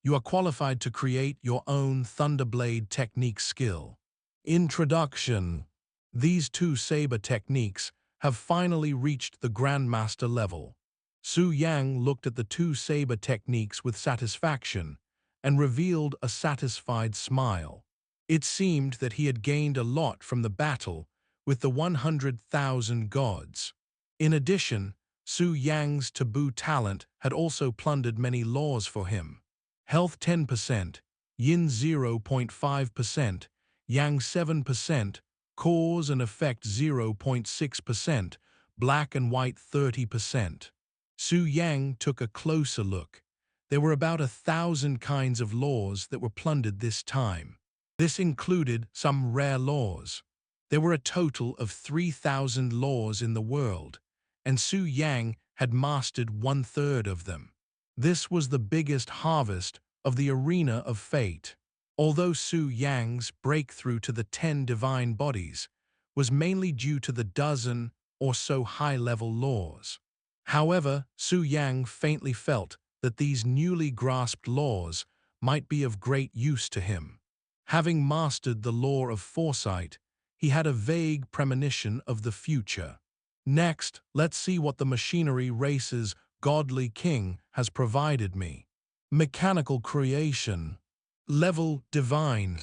You are qualified to create your own Thunder Blade Technique skill. Introduction. These two saber techniques have finally reached the Grandmaster level. Su Yang looked at the two saber techniques with satisfaction and revealed a satisfied smile. It seemed that he had gained a lot from the battle with the 100,000 gods. In addition, Su Yang's taboo talent had also plundered many laws for him. Health 10%, Yin 0.5%, Yang 7%, cause and effect 0.6%, black and white 30%. Su Yang took a closer look. There were about 1,000 kinds of laws that were plundered this time. This included some rare laws. There were a total of 3,000 laws in the world, and Su Yang had mastered 1/3 of them. This was the biggest harvest of the arena of fate. Although Su Yang's breakthrough to the 10 divine bodies was mainly due to the dozen or so high-level laws. However, Su Yang faintly felt that these newly grasped laws might be of great use to him. Having mastered the law of foresight, he had a vague premonition of the future. Next, let's see what the machinery race's godly king has provided me. Mechanical creation. Level divine.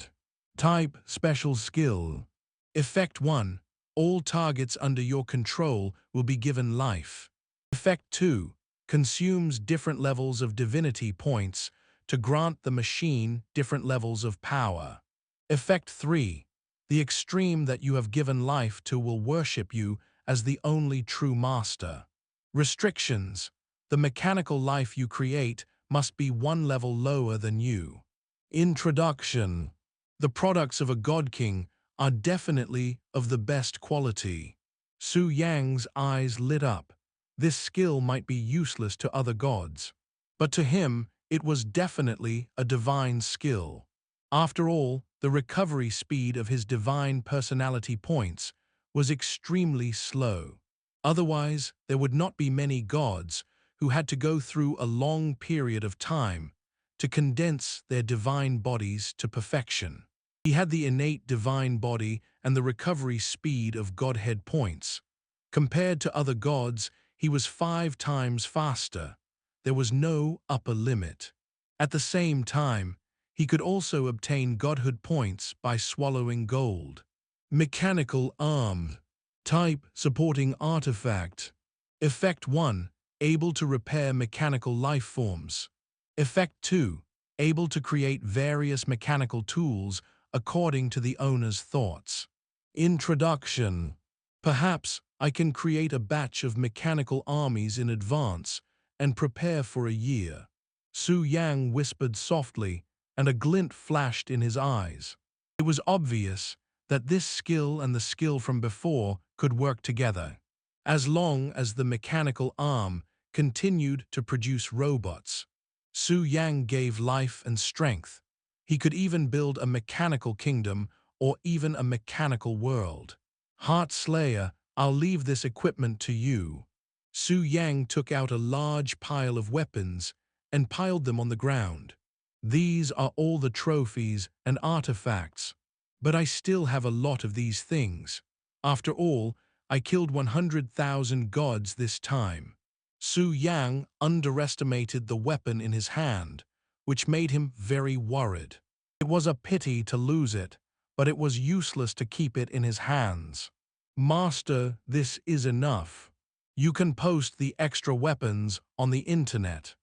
Type special skill. Effect 1. All targets under your control will be given life. Effect 2. Consumes different levels of divinity points to grant the machine different levels of power. Effect 3. The extreme that you have given life to will worship you as the only true master. Restrictions. The mechanical life you create must be one level lower than you. Introduction. The products of a god king are definitely of the best quality. Su Yang's eyes lit up. This skill might be useless to other gods, but to him it was definitely a divine skill. After all, the recovery speed of his divine personality points was extremely slow. Otherwise, there would not be many gods who had to go through a long period of time to condense their divine bodies to perfection. He had the innate divine body and the recovery speed of Godhead points. Compared to other gods, he was 5 times faster. There was no upper limit. At the same time, he could also obtain godhood points by swallowing gold. Mechanical arm. Type supporting artifact. Effect 1. Able to repair mechanical life forms. Effect 2. Able to create various mechanical tools according to the owner's thoughts. Introduction. Perhaps I can create a batch of mechanical armies in advance and prepare for a year. Su Yang whispered softly, and a glint flashed in his eyes. It was obvious that this skill and the skill from before could work together. As long as the mechanical arm continued to produce robots, Su Yang gave life and strength. He could even build a mechanical kingdom or even a mechanical world. Godslayer, I'll leave this equipment to you. Su Yang took out a large pile of weapons and piled them on the ground. These are all the trophies and artifacts, but I still have a lot of these things. After all, I killed 100,000 gods this time. Su Yang underestimated the weapon in his hand, which made him very worried. It was a pity to lose it, but it was useless to keep it in his hands. Master, this is enough. You can post the extra weapons on the internet.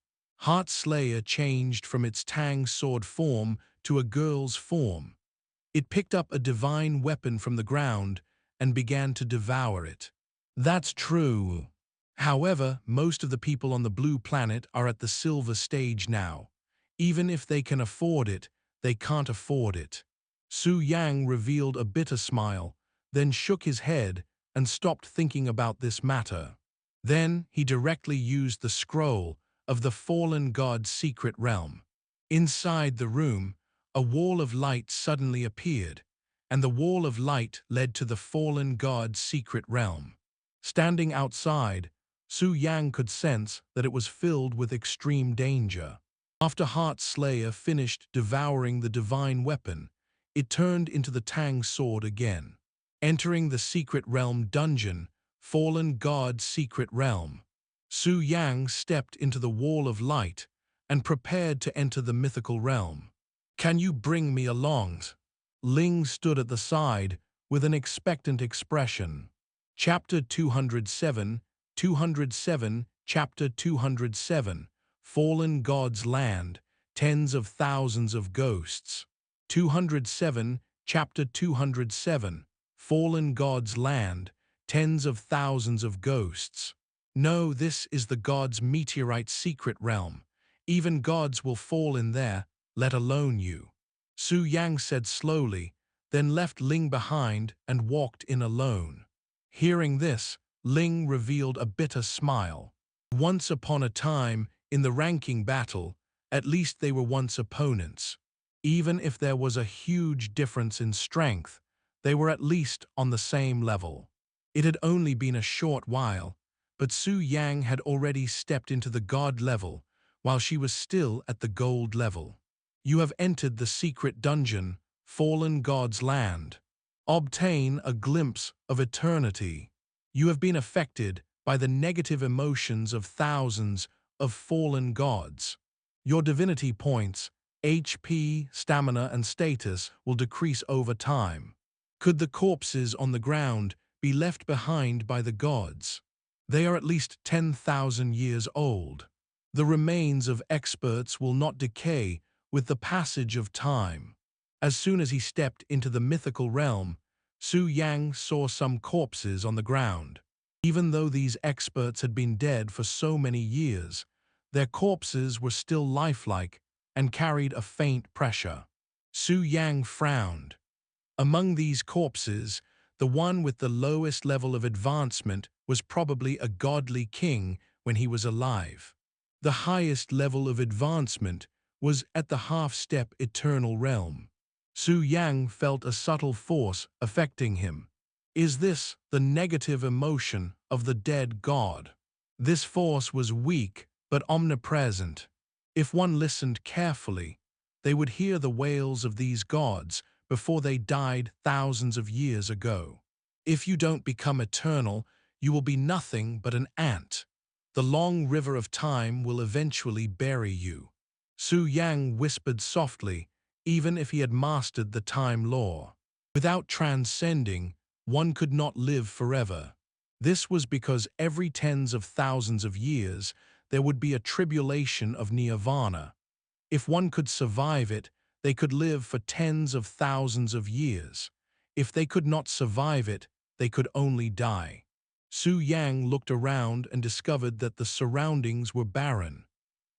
Godslayer changed from its Tang sword form to a girl's form. It picked up a divine weapon from the ground and began to devour it. That's true. However, most of the people on the blue planet are at the silver stage now. Even if they can afford it, they can't afford it. Su Yang revealed a bitter smile, then shook his head and stopped thinking about this matter. Then he directly used the scroll of the fallen god's secret realm. Inside the room, a wall of light suddenly appeared, and the wall of light led to the fallen god's secret realm. Standing outside, Su Yang could sense that it was filled with extreme danger. After Godslayer finished devouring the divine weapon, it turned into the Tang sword again. Entering the secret realm dungeon, fallen god's secret realm, Su Yang stepped into the wall of light and prepared to enter the mythical realm. "Can you bring me along?" Ling stood at the side with an expectant expression. Chapter 207, 207, Chapter 207, Fallen God's Land, Tens of Thousands of Ghosts. 207, Chapter 207, Fallen God's Land, Tens of Thousands of Ghosts. No, this is the God's meteorite secret realm. Even gods will fall in there, let alone you. Su Yang said slowly, then left Ling behind and walked in alone. Hearing this, Ling revealed a bitter smile. Once upon a time, in the ranking battle, at least they were once opponents. Even if there was a huge difference in strength, they were at least on the same level. It had only been a short while, but Su Yang had already stepped into the god level, while she was still at the gold level. You have entered the secret dungeon, Fallen God's Land. Obtain a glimpse of eternity. You have been affected by the negative emotions of thousands of fallen gods. Your divinity points, HP, stamina, and status will decrease over time. Could the corpses on the ground be left behind by the gods? They are at least 10,000 years old. The remains of experts will not decay with the passage of time. As soon as he stepped into the mythical realm, Su Yang saw some corpses on the ground. Even though these experts had been dead for so many years, their corpses were still lifelike and carried a faint pressure. Su Yang frowned. Among these corpses, the one with the lowest level of advancement was probably a godly king when he was alive. The highest level of advancement was at the half-step eternal realm. Su Yang felt a subtle force affecting him. Is this the negative emotion of the dead god? This force was weak but omnipresent. If one listened carefully, they would hear the wails of these gods before they died thousands of years ago. If you don't become eternal, you will be nothing but an ant. The long river of time will eventually bury you. Su Yang whispered softly, even if he had mastered the time law. Without transcending, one could not live forever. This was because every tens of thousands of years, there would be a tribulation of nirvana. If one could survive it, they could live for tens of thousands of years. If they could not survive it, they could only die. Su Yang looked around and discovered that the surroundings were barren.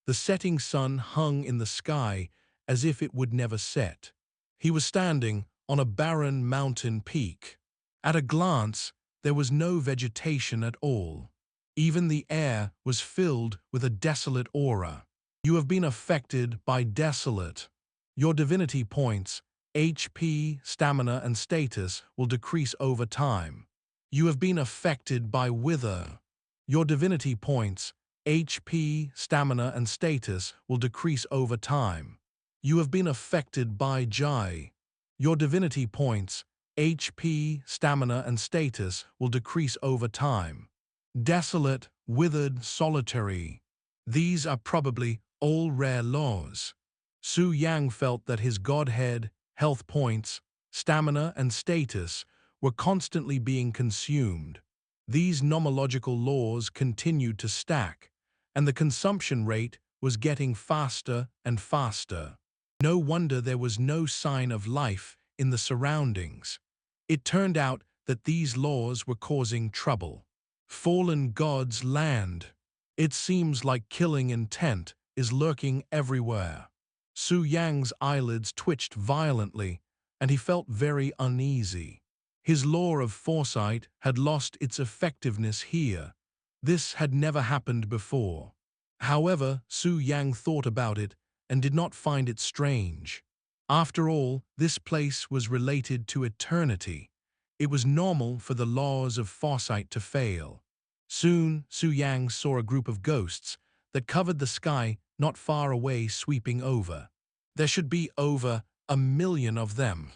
The setting sun hung in the sky as if it would never set. He was standing on a barren mountain peak. At a glance, there was no vegetation at all. Even the air was filled with a desolate aura. You have been affected by desolate. Your divinity points, HP, stamina, and status will decrease over time. You have been affected by wither. Your divinity points, HP, stamina, and status will decrease over time. You have been affected by Jai. Your divinity points, HP, stamina, and status will decrease over time. Desolate, withered, solitary. These are probably all rare laws. Su Yang felt that his godhead, health points, stamina, and status were constantly being consumed. These nomological laws continued to stack, and the consumption rate was getting faster and faster. No wonder there was no sign of life in the surroundings. It turned out that these laws were causing trouble. Fallen God's Land. It seems like killing intent is lurking everywhere. Su Yang's eyelids twitched violently, and he felt very uneasy. His law of foresight had lost its effectiveness here. This had never happened before. However, Su Yang thought about it and did not find it strange. After all, this place was related to eternity. It was normal for the laws of foresight to fail. Soon, Su Yang saw a group of ghosts that covered the sky not far away sweeping over. There should be over 1 million of them.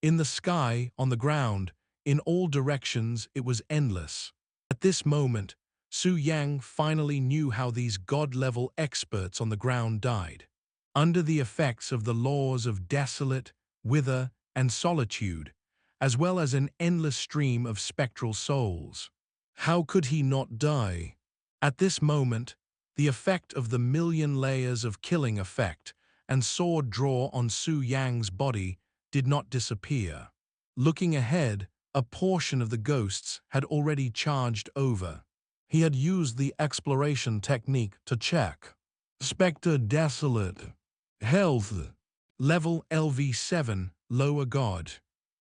In the sky, on the ground, in all directions it was endless. At this moment, Su Yang finally knew how these god-level experts on the ground died. Under the effects of the laws of desolate, wither, and solitude, as well as an endless stream of spectral souls. How could he not die? At this moment, the effect of the million layers of killing effect and sword draw on Su Yang's body did not disappear. Looking ahead, a portion of the ghosts had already charged over. He had used the exploration technique to check. Spectre desolate. Health. Level LV7, lower god.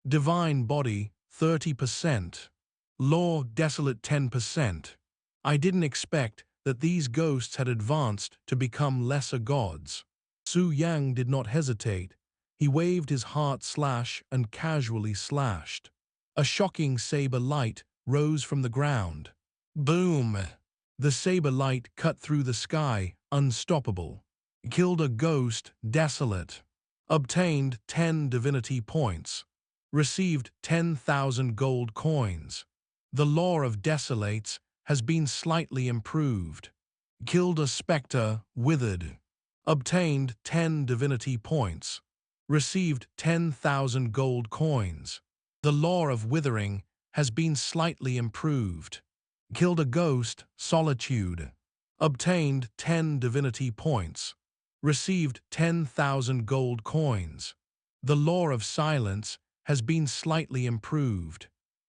Divine body, 30%. Law desolate 10%. I didn't expect that these ghosts had advanced to become lesser gods. Su Yang did not hesitate. He waved his heart slash and casually slashed. A shocking saber light rose from the ground. Boom! The saber light cut through the sky, unstoppable. Killed a ghost, desolate. Obtained 10 divinity points. Received 10,000 gold coins. The law of desolates has been slightly improved. Killed a spectre, withered. Obtained 10 divinity points. Received 10,000 gold coins. The law of withering has been slightly improved. Killed a ghost, solitude. Obtained 10 divinity points. Received 10,000 gold coins. The law of silence has been slightly improved.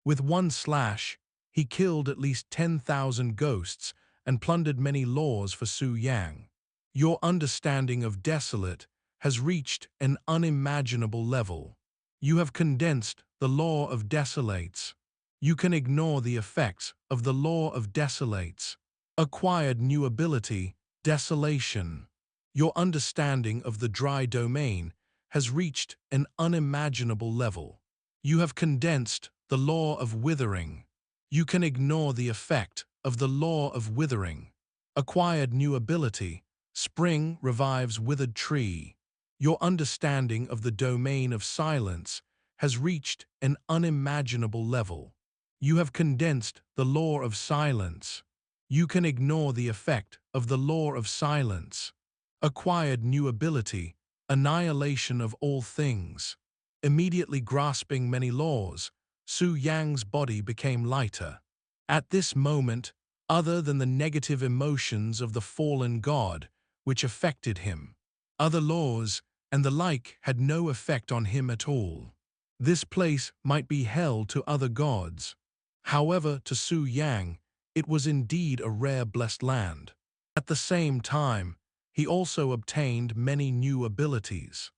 With one slash, he killed at least 10,000 ghosts and plundered many laws for Su Yang. Your understanding of desolate has reached an unimaginable level. You have condensed the law of desolates. You can ignore the effects of the law of desolates. Acquired new ability, desolation. Your understanding of the dry domain has reached an unimaginable level. You have condensed the law of withering. You can ignore the effect of the law of withering. Acquired new ability, spring revives withered tree. Your understanding of the domain of silence has reached an unimaginable level. You have condensed the law of silence. You can ignore the effect of the law of silence. Acquired new ability, annihilation of all things. Immediately grasping many laws, Su Yang's body became lighter. At this moment, other than the negative emotions of the fallen god, which affected him, other laws and the like had no effect on him at all. This place might be hell to other gods. However, to Su Yang, it was indeed a rare blessed land. At the same time, he also obtained many new abilities.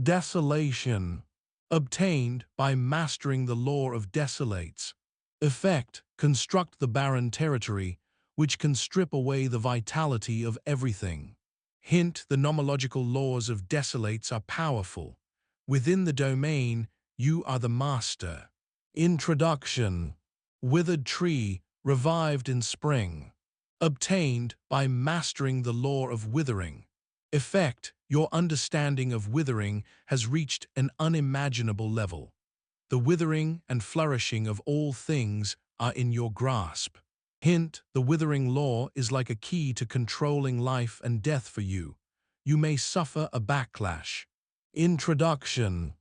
Desolation, obtained by mastering the law of desolates. Effect, construct the barren territory, which can strip away the vitality of everything. Hint, the nomological laws of desolates are powerful. Within the domain, you are the master. Introduction. Withered tree, revived in spring. Obtained by mastering the law of withering. Effect, your understanding of withering has reached an unimaginable level. The withering and flourishing of all things are in your grasp. Hint, the withering law is like a key to controlling life and death for you. You may suffer a backlash. Introduction.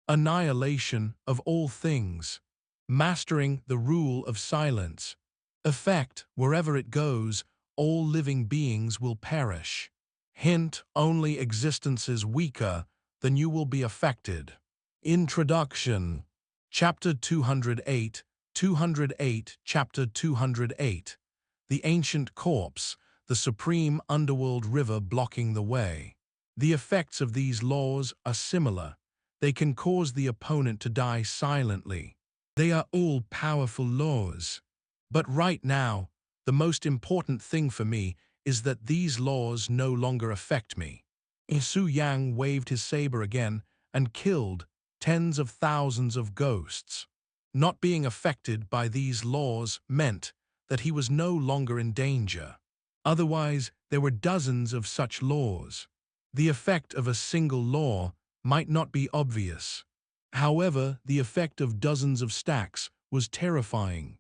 Annihilation of all things. Mastering the rule of silence. Effect, wherever it goes, all living beings will perish. Hint, only existences weaker than you will be affected. Introduction. Chapter 208, 208, Chapter 208. The Ancient Corpse, the Supreme Underworld River blocking the way. The effects of these laws are similar. They can cause the opponent to die silently. They are all powerful laws. But right now, the most important thing for me is that these laws no longer affect me. Su Yang waved his saber again and killed tens of thousands of ghosts. Not being affected by these laws meant that he was no longer in danger. Otherwise, there were dozens of such laws. The effect of a single law might not be obvious. However, the effect of dozens of stacks was terrifying.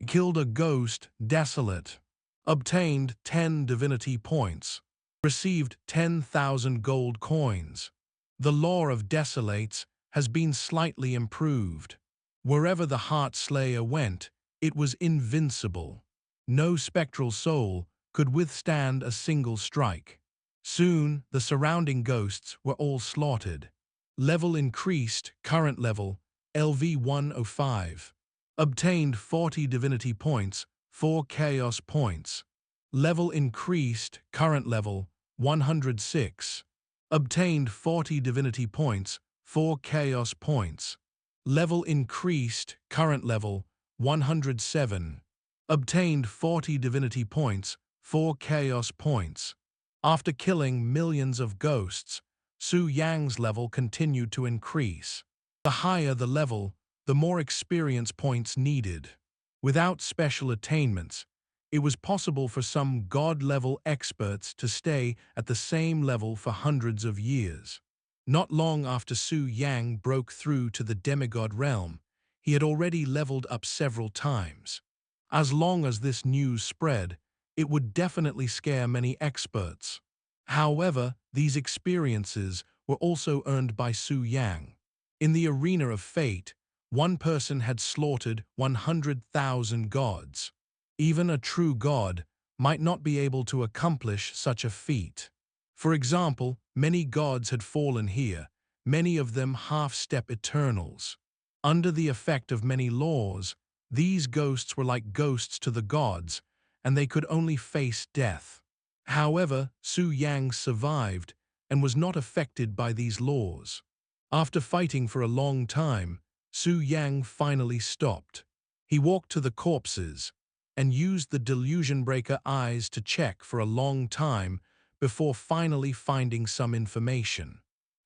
Killed a ghost, desolate. Obtained 10 divinity points. Received 10,000 gold coins. The lore of desolates has been slightly improved. Wherever the Heart Slayer went, it was invincible. No spectral soul could withstand a single strike. Soon, the surrounding ghosts were all slaughtered. Level increased, current level, LV 105. Obtained 40 divinity points, 4 chaos points. Level increased, current level, 106. Obtained 40 divinity points, 4 chaos points. Level increased, current level, 107. Obtained 40 divinity points, 4 chaos points. After killing millions of ghosts, Su Yang's level continued to increase. The higher the level, the more experience points needed. Without special attainments, it was possible for some god-level experts to stay at the same level for hundreds of years. Not long after Su Yang broke through to the demigod realm, he had already leveled up several times. As long as this news spread, it would definitely scare many experts. However, these experiences were also earned by Su Yang. In the arena of fate, one person had slaughtered 100,000 gods. Even a true god might not be able to accomplish such a feat. For example, many gods had fallen here, many of them half-step eternals. Under the effect of many laws, these ghosts were like ghosts to the gods, and they could only face death. However, Su Yang survived and was not affected by these laws. After fighting for a long time, Su Yang finally stopped. He walked to the corpses and used the delusion breaker eyes to check for a long time before finally finding some information.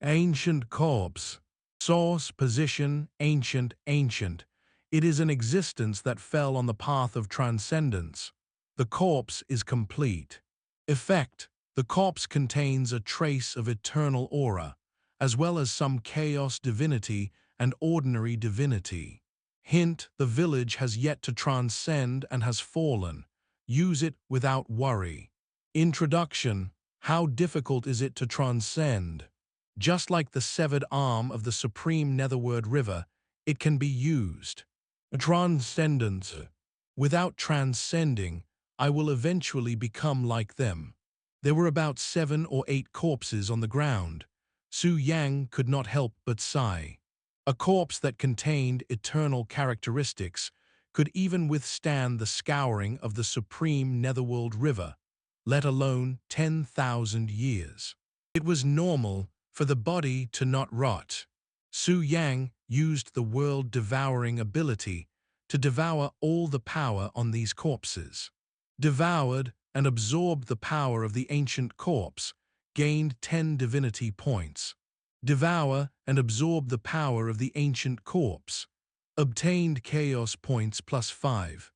Ancient corpse. Source, position, ancient, ancient. It is an existence that fell on the path of transcendence. The corpse is complete. Effect. The corpse contains a trace of eternal aura, as well as some chaos divinity and ordinary divinity. Hint, the village has yet to transcend and has fallen. Use it without worry. Introduction. How difficult is it to transcend? Just like the severed arm of the Supreme Netherworld River, it can be used. Transcendence. Without transcending, I will eventually become like them. There were about 7 or 8 corpses on the ground. Su Yang could not help but sigh. A corpse that contained eternal characteristics could even withstand the scouring of the Supreme Netherworld River, let alone 10,000 years. It was normal for the body to not rot. Su Yang used the world-devouring ability to devour all the power on these corpses. Devoured and absorbed the power of the ancient corpse, gained 10 divinity points. Devour and absorb the power of the ancient corpse. Obtained chaos points +5.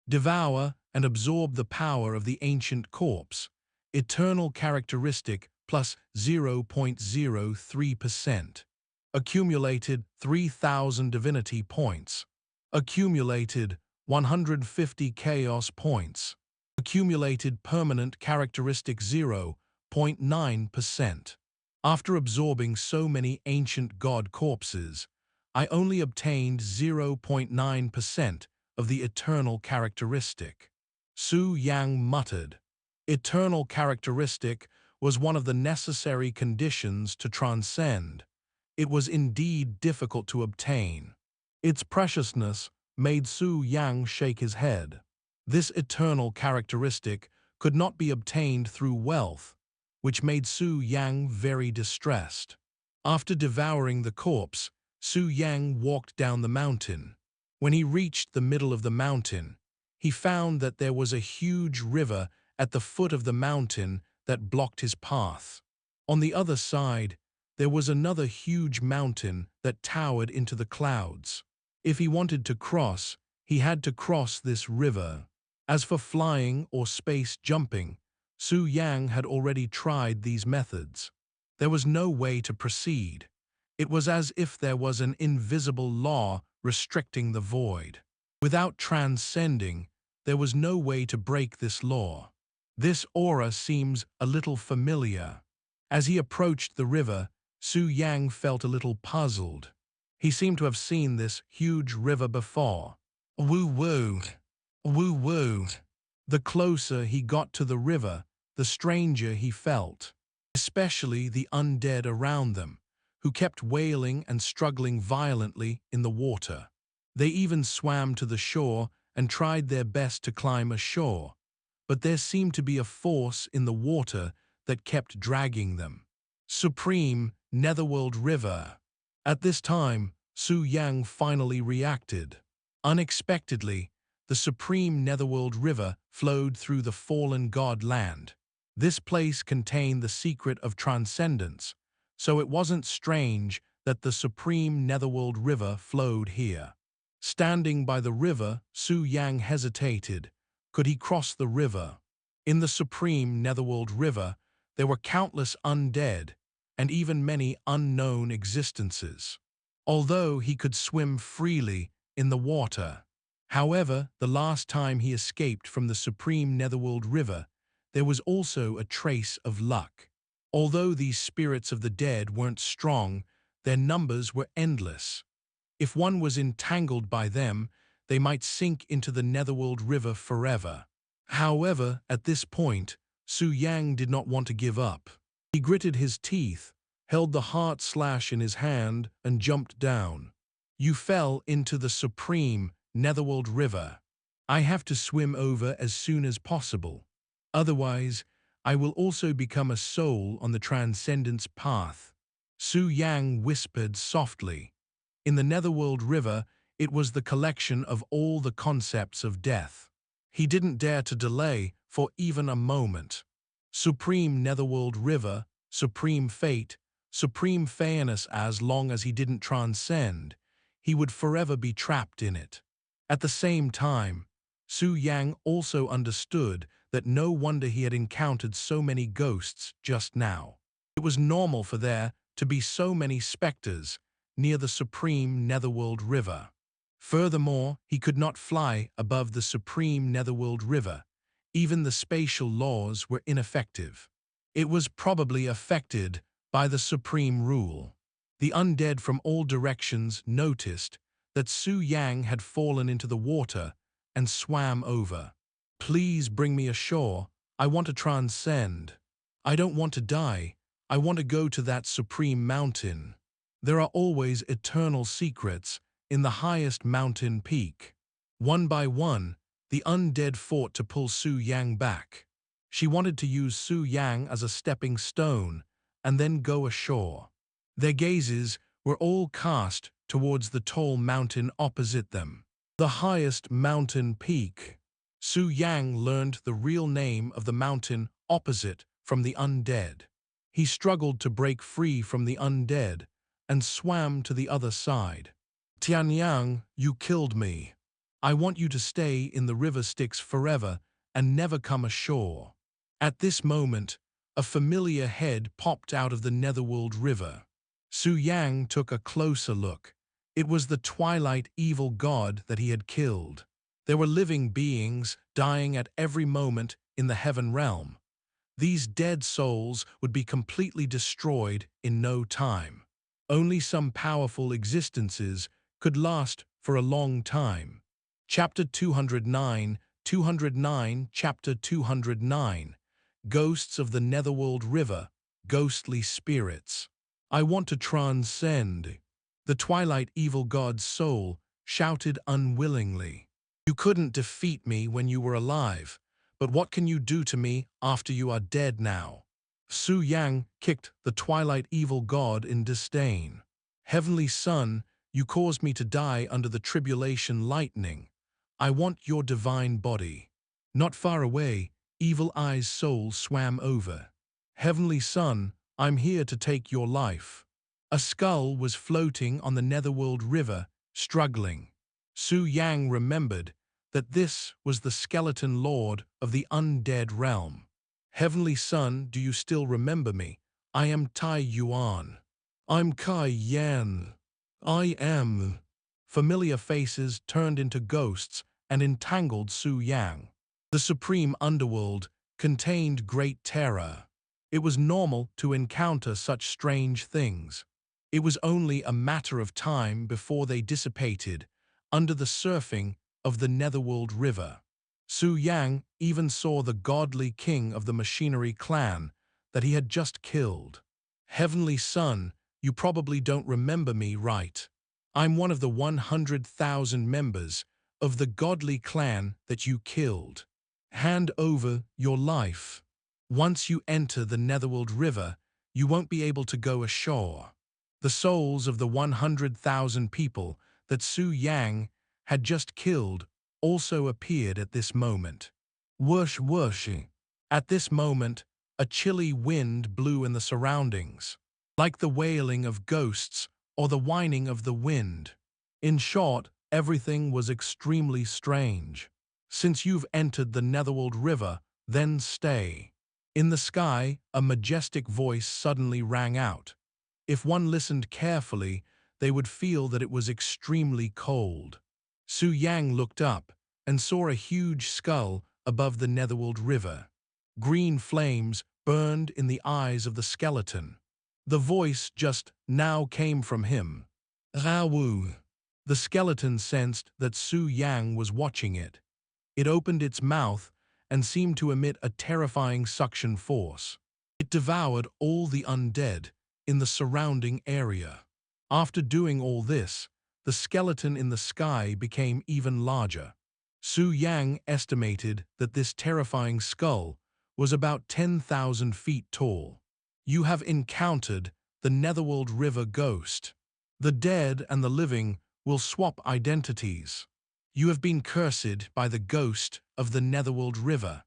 Devour and absorb the power of the ancient corpse. Eternal characteristic +0.03%. Accumulated 3,000 divinity points. Accumulated 150 chaos points. Accumulated permanent characteristic 0.9%. After absorbing so many ancient god corpses, I only obtained 0.9% of the eternal characteristic. Su Yang muttered. Eternal characteristic was one of the necessary conditions to transcend. It was indeed difficult to obtain. Its preciousness made Su Yang shake his head. This eternal characteristic could not be obtained through wealth, which made Su Yang very distressed. After devouring the corpse, Su Yang walked down the mountain. When he reached the middle of the mountain, he found that there was a huge river at the foot of the mountain that blocked his path. On the other side, there was another huge mountain that towered into the clouds. If he wanted to cross, he had to cross this river. As for flying or space jumping, Su Yang had already tried these methods. There was no way to proceed. It was as if there was an invisible law restricting the void. Without transcending, there was no way to break this law. This aura seems a little familiar. As he approached the river, Su Yang felt a little puzzled. He seemed to have seen this huge river before. Woo-woo, woo-woo. The closer he got to the river, the stranger he felt, especially the undead around them, who kept wailing and struggling violently in the water. They even swam to the shore and tried their best to climb ashore, but there seemed to be a force in the water that kept dragging them. Supreme Netherworld River. At this time, Su Yang finally reacted. Unexpectedly, the Supreme Netherworld River flowed through the fallen god land. This place contained the secret of transcendence, so it wasn't strange that the Supreme Netherworld River flowed here. Standing by the river, Su Yang hesitated. Could he cross the river? In the Supreme Netherworld River, there were countless undead, and even many unknown existences. Although he could swim freely in the water. However, the last time he escaped from the Supreme Netherworld River, there was also a trace of luck. Although these spirits of the dead weren't strong, their numbers were endless. If one was entangled by them, they might sink into the Netherworld River forever. However, at this point, Su Yang did not want to give up. He gritted his teeth, held the heart slash in his hand, and jumped down. You fell into the Supreme Netherworld River. I have to swim over as soon as possible. Otherwise, I will also become a soul on the transcendence path. Su Yang whispered softly. In the Netherworld River, it was the collection of all the concepts of death. He didn't dare to delay for even a moment. Supreme Netherworld River, supreme fate, supreme fairness. As long as he didn't transcend, he would forever be trapped in it. At the same time, Su Yang also understood that no wonder he had encountered so many ghosts just now. It was normal for there to be so many specters near the Supreme Netherworld River. Furthermore, he could not fly above the Supreme Netherworld River. Even the spatial laws were ineffective. It was probably affected by the supreme rule. The undead from all directions noticed that Su Yang had fallen into the water and swam over. Please bring me ashore. I want to transcend. I don't want to die. I want to go to that supreme mountain. There are always eternal secrets in the highest mountain peak. One by one, the undead fought to pull Su Yang back. She wanted to use Su Yang as a stepping stone and then go ashore. Their gazes were all cast towards the tall mountain opposite them. The highest mountain peak. Su Yang learned the real name of the mountain opposite from the undead. He struggled to break free from the undead and swam to the other side. Tianyang, you killed me. I want you to stay in the river Styx forever and never come ashore. At this moment, a familiar head popped out of the Netherworld River. Su Yang took a closer look. It was the twilight evil god that he had killed. There were living beings dying at every moment in the heaven realm. These dead souls would be completely destroyed in no time. Only some powerful existences could last for a long time. Chapter 209, Chapter 209. Ghosts of the Netherworld River, ghostly spirits. I want to transcend. The twilight evil god's soul shouted unwillingly. You couldn't defeat me when you were alive, but what can you do to me after you are dead now? Su Yang kicked the twilight evil god in disdain. Heavenly Son, you caused me to die under the tribulation lightning. I want your divine body. Not far away, Evil Eye's soul swam over. Heavenly Son, I'm here to take your life. A skull was floating on the Netherworld River, struggling. Su Yang remembered that this was the skeleton lord of the undead realm. Heavenly Son, do you still remember me? I am Tai Yuan. I'm Kai Yan. I am. Familiar faces turned into ghosts and entangled Su Yang. The supreme underworld contained great terror. It was normal to encounter such strange things. It was only a matter of time before they dissipated under the surfing of the Netherworld River. Su Yang even saw the godly king of the machinery clan that he had just killed. Heavenly Son, you probably don't remember me, right? I'm one of the 100,000 members of the godly clan that you killed. Hand over your life. Once you enter the Netherworld River, you won't be able to go ashore. The souls of the 100,000 people that Su Yang had just killed also appeared at this moment. Whoosh whoosh. At this moment, a chilly wind blew in the surroundings, like the wailing of ghosts or the whining of the wind. In short, everything was extremely strange. Since you've entered the Netherworld River, then stay. In the sky, a majestic voice suddenly rang out. If one listened carefully, they would feel that it was extremely cold. Su Yang looked up and saw a huge skull above the Netherworld River. Green flames burned in the eyes of the skeleton. The voice just now came from him. Rawu. The skeleton sensed that Su Yang was watching it. It opened its mouth and seemed to emit a terrifying suction force. It devoured all the undead in the surrounding area. After doing all this, the skeleton in the sky became even larger. Su Yang estimated that this terrifying skull was about 10,000 feet tall. You have encountered the Netherworld River ghost. The dead and the living will swap identities. You have been cursed by the ghost of the Netherworld River.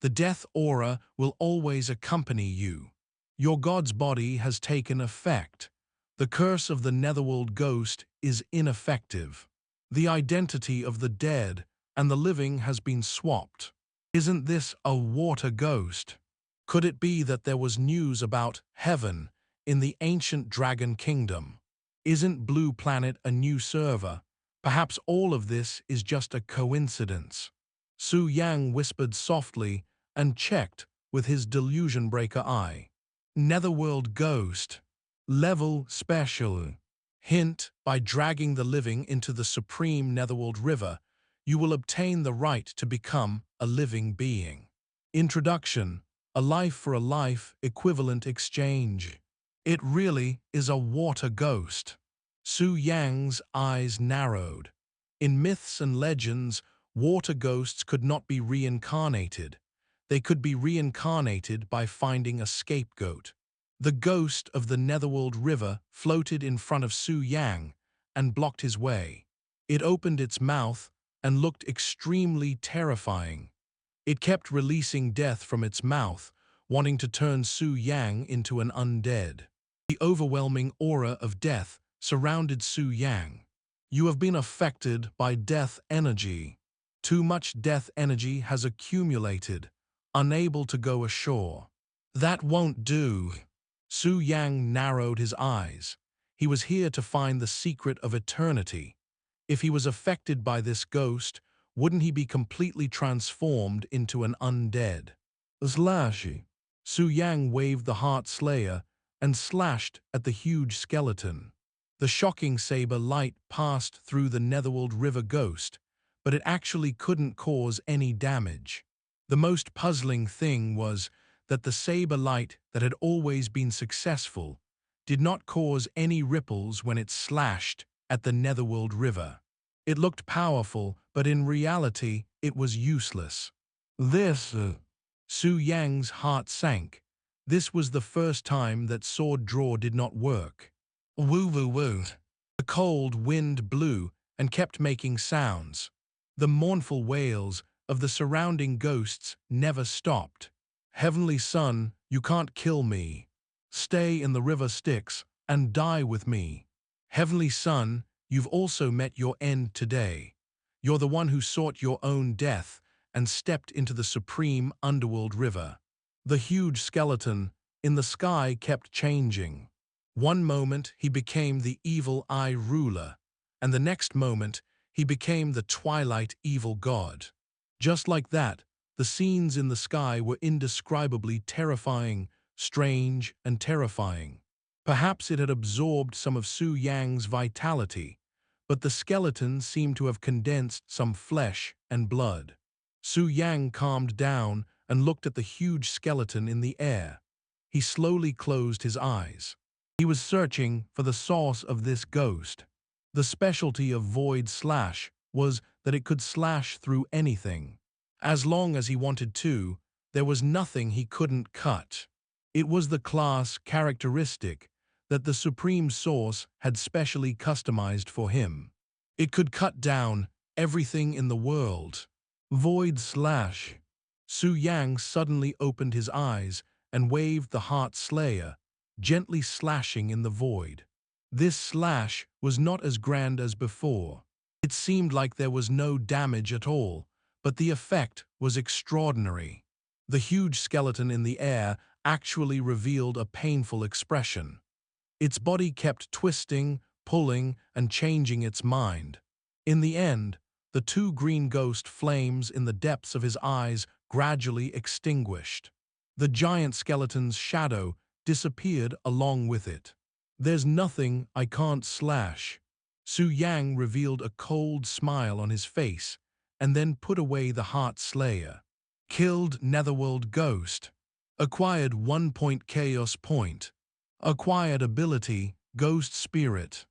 The death aura will always accompany you. Your god's body has taken effect. The curse of the Netherworld ghost is ineffective. The identity of the dead and the living has been swapped. Isn't this a water ghost? Could it be that there was news about heaven in the ancient dragon kingdom? Isn't Blue Planet a new server? Perhaps all of this is just a coincidence. Su Yang whispered softly and checked with his delusion breaker eye. Netherworld ghost. Level special. Hint, by dragging the living into the Supreme Netherworld River, you will obtain the right to become a living being. Introduction. A life for a life equivalent exchange. It really is a water ghost. Su Yang's eyes narrowed. In myths and legends, water ghosts could not be reincarnated. They could be reincarnated by finding a scapegoat. The ghost of the Netherworld River floated in front of Su Yang and blocked his way. It opened its mouth and looked extremely terrifying. It kept releasing death from its mouth, wanting to turn Su Yang into an undead. The overwhelming aura of death surrounded Su Yang. You have been affected by death energy. Too much death energy has accumulated, unable to go ashore. That won't do. Su Yang narrowed his eyes. He was here to find the secret of eternity. If he was affected by this ghost, wouldn't he be completely transformed into an undead? Slashi. Su Yang waved the Heart Slayer and slashed at the huge skeleton. The shocking saber light passed through the Netherworld River ghost, but it actually couldn't cause any damage. The most puzzling thing was that the saber light that had always been successful did not cause any ripples when it slashed at the Netherworld River. It looked powerful, but in reality, it was useless. Su Yang's heart sank. This was the first time that sword draw did not work. Woo woo woo. The cold wind blew and kept making sounds. The mournful wails of the surrounding ghosts never stopped. Heavenly Son, you can't kill me. Stay in the river Styx and die with me. Heavenly Son, you've also met your end today. You're the one who sought your own death and stepped into the Supreme Underworld River. The huge skeleton in the sky kept changing. One moment he became the evil eye ruler, and the next moment he became the twilight evil god. Just like that, the scenes in the sky were indescribably terrifying, strange, and terrifying. Perhaps it had absorbed some of Su Yang's vitality, but the skeleton seemed to have condensed some flesh and blood. Su Yang calmed down and looked at the huge skeleton in the air. He slowly closed his eyes. He was searching for the source of this ghost. The specialty of Void Slash was that it could slash through anything. As long as he wanted to, there was nothing he couldn't cut. It was the class characteristic that the Supreme Source had specially customized for him. It could cut down everything in the world. Void Slash. Su Yang suddenly opened his eyes and waved the Heart Slayer, gently slashing in the void. This slash was not as grand as before. It seemed like there was no damage at all, but the effect was extraordinary. The huge skeleton in the air actually revealed a painful expression. Its body kept twisting, pulling, and changing its mind. In the end, the two green ghost flames in the depths of his eyes gradually extinguished. The giant skeleton's shadow disappeared along with it. "There's nothing I can't slash." Su Yang revealed a cold smile on his face and then put away the Heart Slayer. Killed Netherworld Ghost. Acquired 1 point Chaos Point. Acquired ability Ghost Spirit.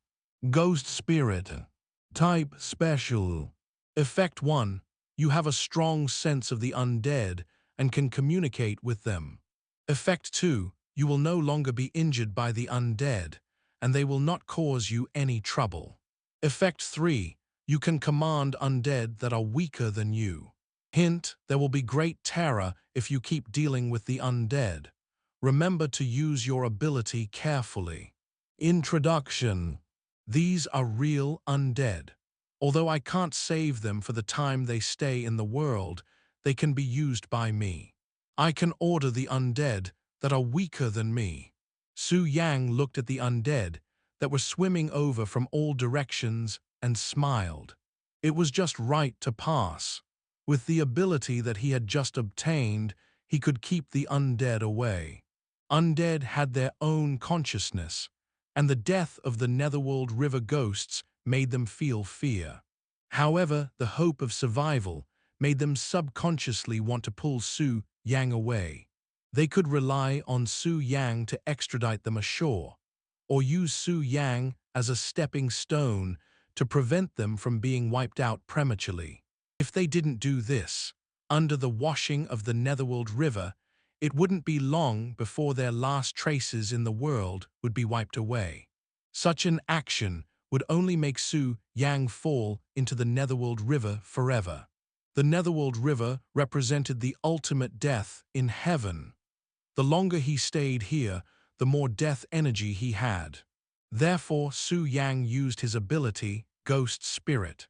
Ghost Spirit. Type Special. Effect 1. You have a strong sense of the undead and can communicate with them. Effect 2. You will no longer be injured by the undead, and they will not cause you any trouble. Effect 3. You can command undead that are weaker than you. Hint, there will be great terror if you keep dealing with the undead. Remember to use your ability carefully. Introduction. These are real undead. Although I can't save them for the time they stay in the world, they can be used by me. I can order the undead that are weaker than me. Su Yang looked at the undead that were swimming over from all directions and smiled. It was just right to pass. With the ability that he had just obtained, he could keep the undead away. Undead had their own consciousness, and the death of the Netherworld River ghosts made them feel fear. However, the hope of survival made them subconsciously want to pull Su Yang away. They could rely on Su Yang to extradite them ashore, or use Su Yang as a stepping stone to prevent them from being wiped out prematurely. If they didn't do this, under the washing of the Netherworld River, it wouldn't be long before their last traces in the world would be wiped away. Such an action would only make Su Yang fall into the Netherworld River forever. The Netherworld River represented the ultimate death in heaven. The longer he stayed here, the more death energy he had. Therefore, Su Yang used his ability, Ghost Spirit.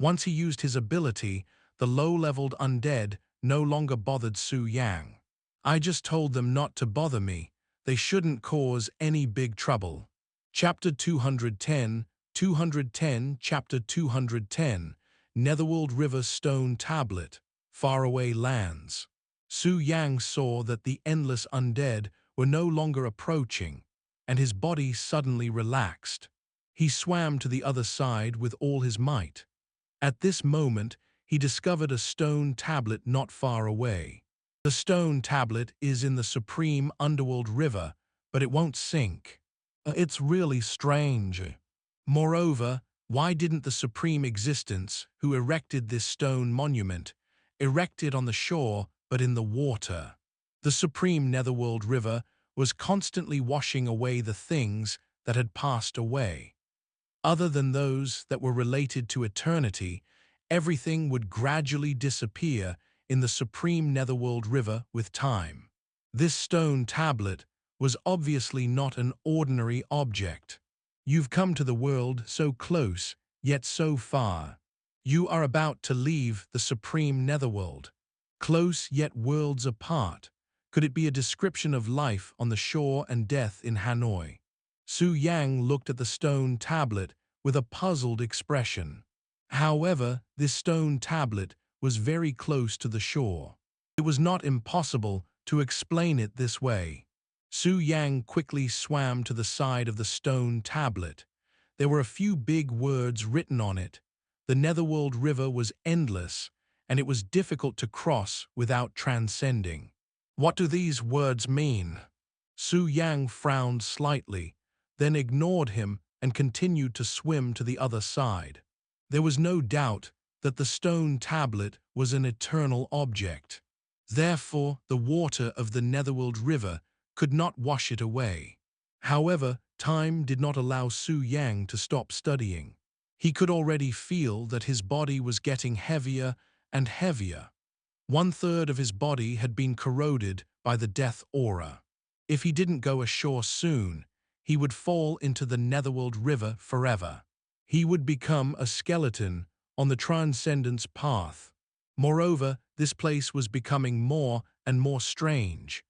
Once he used his ability, the low-leveled undead no longer bothered Su Yang. I just told them not to bother me. They shouldn't cause any big trouble. Chapter 210, 210, Chapter 210, Netherworld River Stone Tablet, Faraway Lands. Su Yang saw that the endless undead were no longer approaching, and his body suddenly relaxed. He swam to the other side with all his might. At this moment, he discovered a stone tablet not far away. The stone tablet is in the Supreme Underworld River, but it won't sink. It's really strange. Moreover, why didn't the Supreme Existence, who erected this stone monument, erect it on the shore but in the water? The Supreme Netherworld River was constantly washing away the things that had passed away. Other than those that were related to eternity, everything would gradually disappear in the Supreme Netherworld River with time. This stone tablet was obviously not an ordinary object. You've come to the world so close, yet so far. You are about to leave the Supreme Netherworld. Close yet worlds apart. Could it be a description of life on the shore and death in Hanoi? Su Yang looked at the stone tablet with a puzzled expression. However, this stone tablet was very close to the shore. It was not impossible to explain it this way. Su Yang quickly swam to the side of the stone tablet. There were a few big words written on it. The Netherworld River was endless, and it was difficult to cross without transcending. What do these words mean? Su Yang frowned slightly, then ignored him and continued to swim to the other side. There was no doubt that the stone tablet was an eternal object. Therefore, the water of the Netherworld River could not wash it away. However, time did not allow Su Yang to stop studying. He could already feel that his body was getting heavier and heavier. 1/3 of his body had been corroded by the death aura. If he didn't go ashore soon, he would fall into the Netherworld River forever. He would become a skeleton on the transcendence path. Moreover, this place was becoming more and more strange.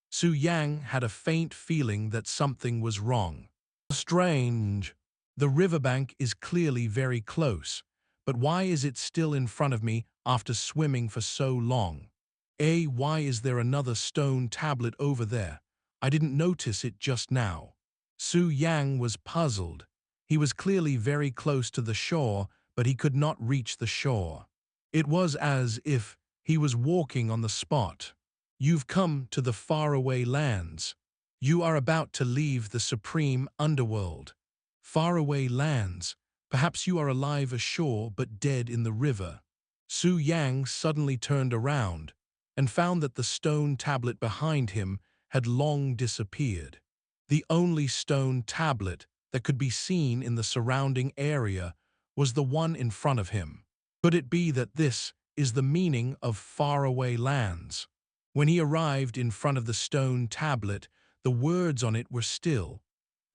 Su Yang had a faint feeling that something was wrong. Strange. The riverbank is clearly very close, but why is it still in front of me after swimming for so long? Why is there another stone tablet over there? I didn't notice it just now. Su Yang was puzzled. He was clearly very close to the shore, but he could not reach the shore. It was as if he was walking on the spot. You've come to the faraway lands. You are about to leave the supreme underworld. Faraway lands. Perhaps you are alive ashore but dead in the river. Su Yang suddenly turned around and found that the stone tablet behind him had long disappeared. The only stone tablet that could be seen in the surrounding area was the one in front of him. Could it be that this is the meaning of faraway lands? When he arrived in front of the stone tablet, the words on it were still.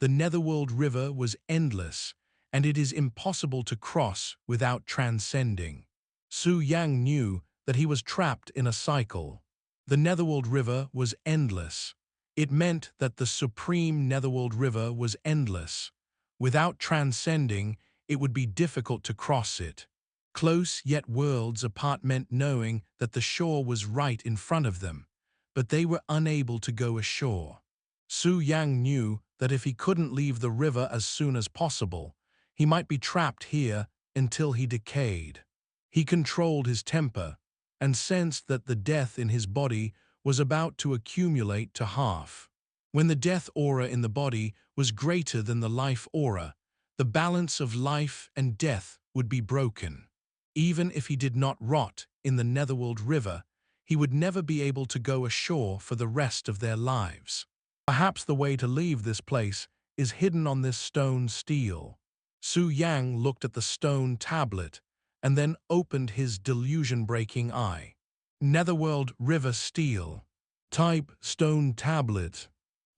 The Netherworld River was endless, and it is impossible to cross without transcending. Su Yang knew that he was trapped in a cycle. The Netherworld River was endless. It meant that the Supreme Netherworld River was endless. Without transcending, it would be difficult to cross it. Close yet worlds apart meant knowing that the shore was right in front of them, but they were unable to go ashore. Su Yang knew that if he couldn't leave the river as soon as possible, he might be trapped here until he decayed. He controlled his temper and sensed that the death in his body was about to accumulate to half. When the death aura in the body was greater than the life aura, the balance of life and death would be broken. Even if he did not rot in the Netherworld River, he would never be able to go ashore for the rest of their lives. Perhaps the way to leave this place is hidden on this stone stele. Su Yang looked at the stone tablet and then opened his delusion-breaking eye. Netherworld River stele. Type stone tablet.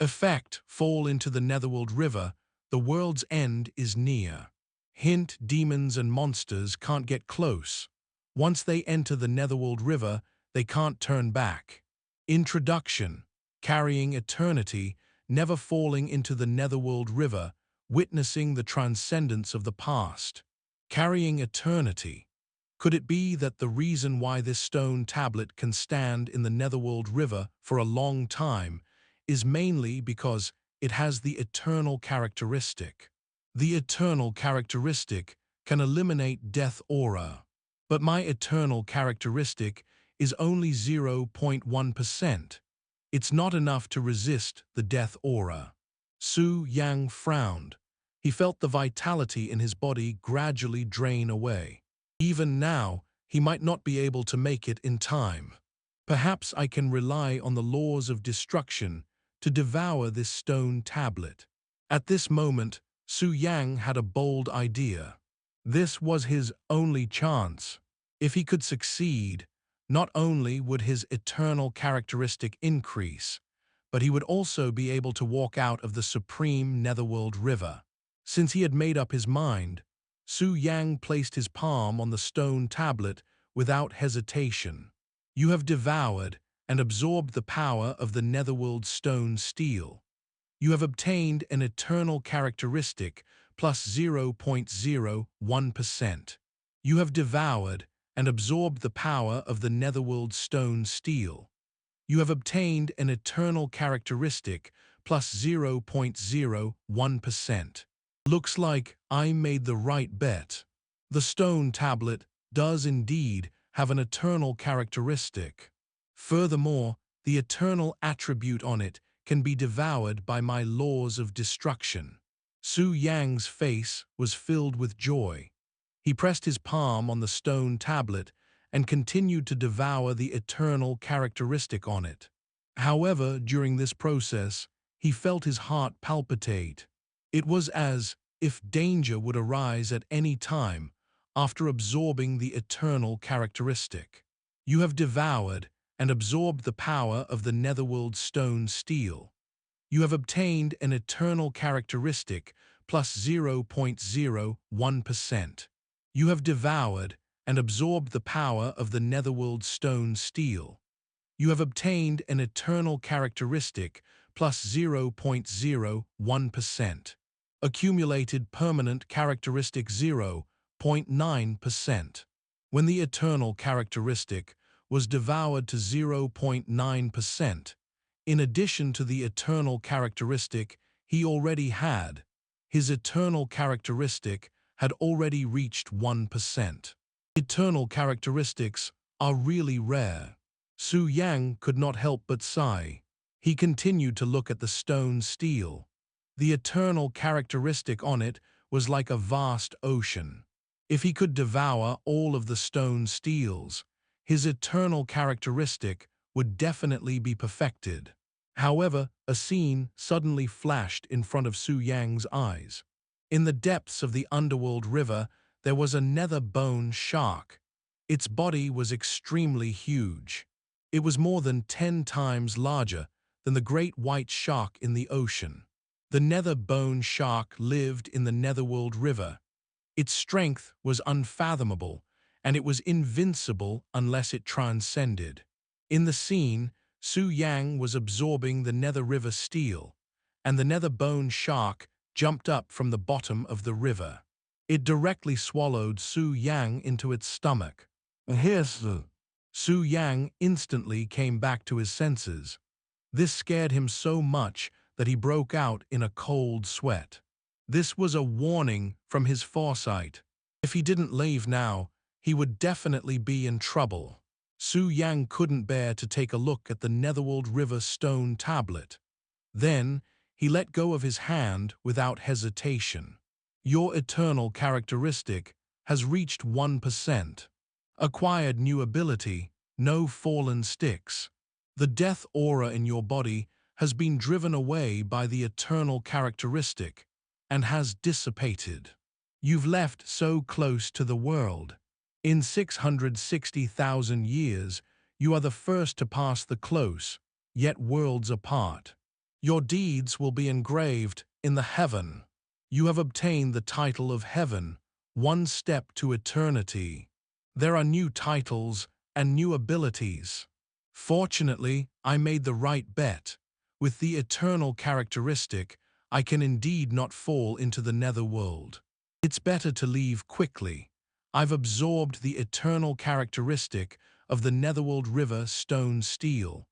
Effect fall into the Netherworld River. The world's end is near. Hint demons and monsters can't get close. Once they enter the Netherworld River, they can't turn back. Introduction. Carrying eternity, never falling into the Netherworld River, witnessing the transcendence of the past. Carrying eternity. Could it be that the reason why this stone tablet can stand in the Netherworld River for a long time is mainly because it has the eternal characteristic? The eternal characteristic can eliminate death aura, but my eternal characteristic is only 0.1%. It's not enough to resist the death aura. Su Yang frowned. He felt the vitality in his body gradually drain away. Even now, he might not be able to make it in time. Perhaps I can rely on the laws of destruction to devour this stone tablet. At this moment, Su Yang had a bold idea. This was his only chance. If he could succeed, not only would his eternal characteristic increase, but he would also be able to walk out of the Supreme Netherworld River. Since he had made up his mind, Su Yang placed his palm on the stone tablet without hesitation. You have devoured and absorbed the power of the Netherworld stone stele. You have obtained an eternal characteristic plus 0.01%. You have devoured and absorbed the power of the netherworld stone steel. You have obtained an eternal characteristic plus 0.01%. Looks like I made the right bet. The stone tablet does indeed have an eternal characteristic. Furthermore, the eternal attribute on it can be devoured by my laws of destruction. Su Yang's face was filled with joy. He pressed his palm on the stone tablet and continued to devour the eternal characteristic on it. However, during this process, he felt his heart palpitate. It was as if danger would arise at any time after absorbing the eternal characteristic. You have devoured and absorbed the power of the netherworld stone steel. You have obtained an eternal characteristic plus 0.01%. You have devoured and absorbed the power of the netherworld stone steel. You have obtained an eternal characteristic plus 0.01%. Accumulated permanent characteristic 0.9%. When the eternal characteristic was devoured to 0.9%, in addition to the eternal characteristic he already had, his eternal characteristic had already reached 1%. Eternal characteristics are really rare. Su Yang could not help but sigh. He continued to look at the stone steel. The eternal characteristic on it was like a vast ocean. If he could devour all of the stone steels, his eternal characteristic would definitely be perfected. However, a scene suddenly flashed in front of Su Yang's eyes. In the depths of the underworld river, there was a nether bone shark. Its body was extremely huge. It was more than 10 times larger than the great white shark in the ocean. The nether bone shark lived in the netherworld river. Its strength was unfathomable, and it was invincible unless it transcended. In the scene, Su Yang was absorbing the nether river steel, and the nether bone shark jumped up from the bottom of the river. It directly swallowed Su Yang into its stomach. Su Yang instantly came back to his senses. This scared him so much that he broke out in a cold sweat. This was a warning from his foresight. If he didn't leave now, he would definitely be in trouble. Su Yang couldn't bear to take a look at the Netherworld River stone tablet. Then, he let go of his hand without hesitation. Your eternal characteristic has reached 1%. Acquired new ability, no fallen sticks. The death aura in your body has been driven away by the eternal characteristic and has dissipated. You've left so close to the world. In 660,000 years, you are the first to pass the close, yet worlds apart. Your deeds will be engraved in the heaven. You have obtained the title of heaven, one step to eternity. There are new titles and new abilities. Fortunately, I made the right bet. With the eternal characteristic, I can indeed not fall into the netherworld. It's better to leave quickly. I've absorbed the eternal characteristic of the Netherworld River stone steel.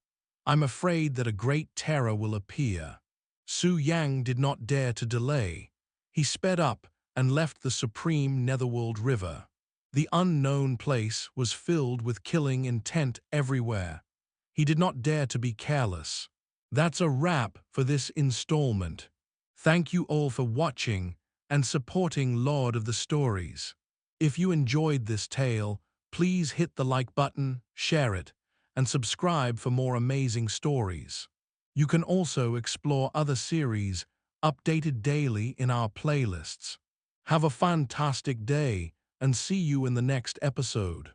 I'm afraid that a great terror will appear. Su Yang did not dare to delay. He sped up and left the Supreme Netherworld River. The unknown place was filled with killing intent everywhere. He did not dare to be careless. That's a wrap for this installment. Thank you all for watching and supporting Lord of the Stories. If you enjoyed this tale, please hit the like button, share it, and subscribe for more amazing stories. You can also explore other series updated daily in our playlists. Have a fantastic day and see you in the next episode.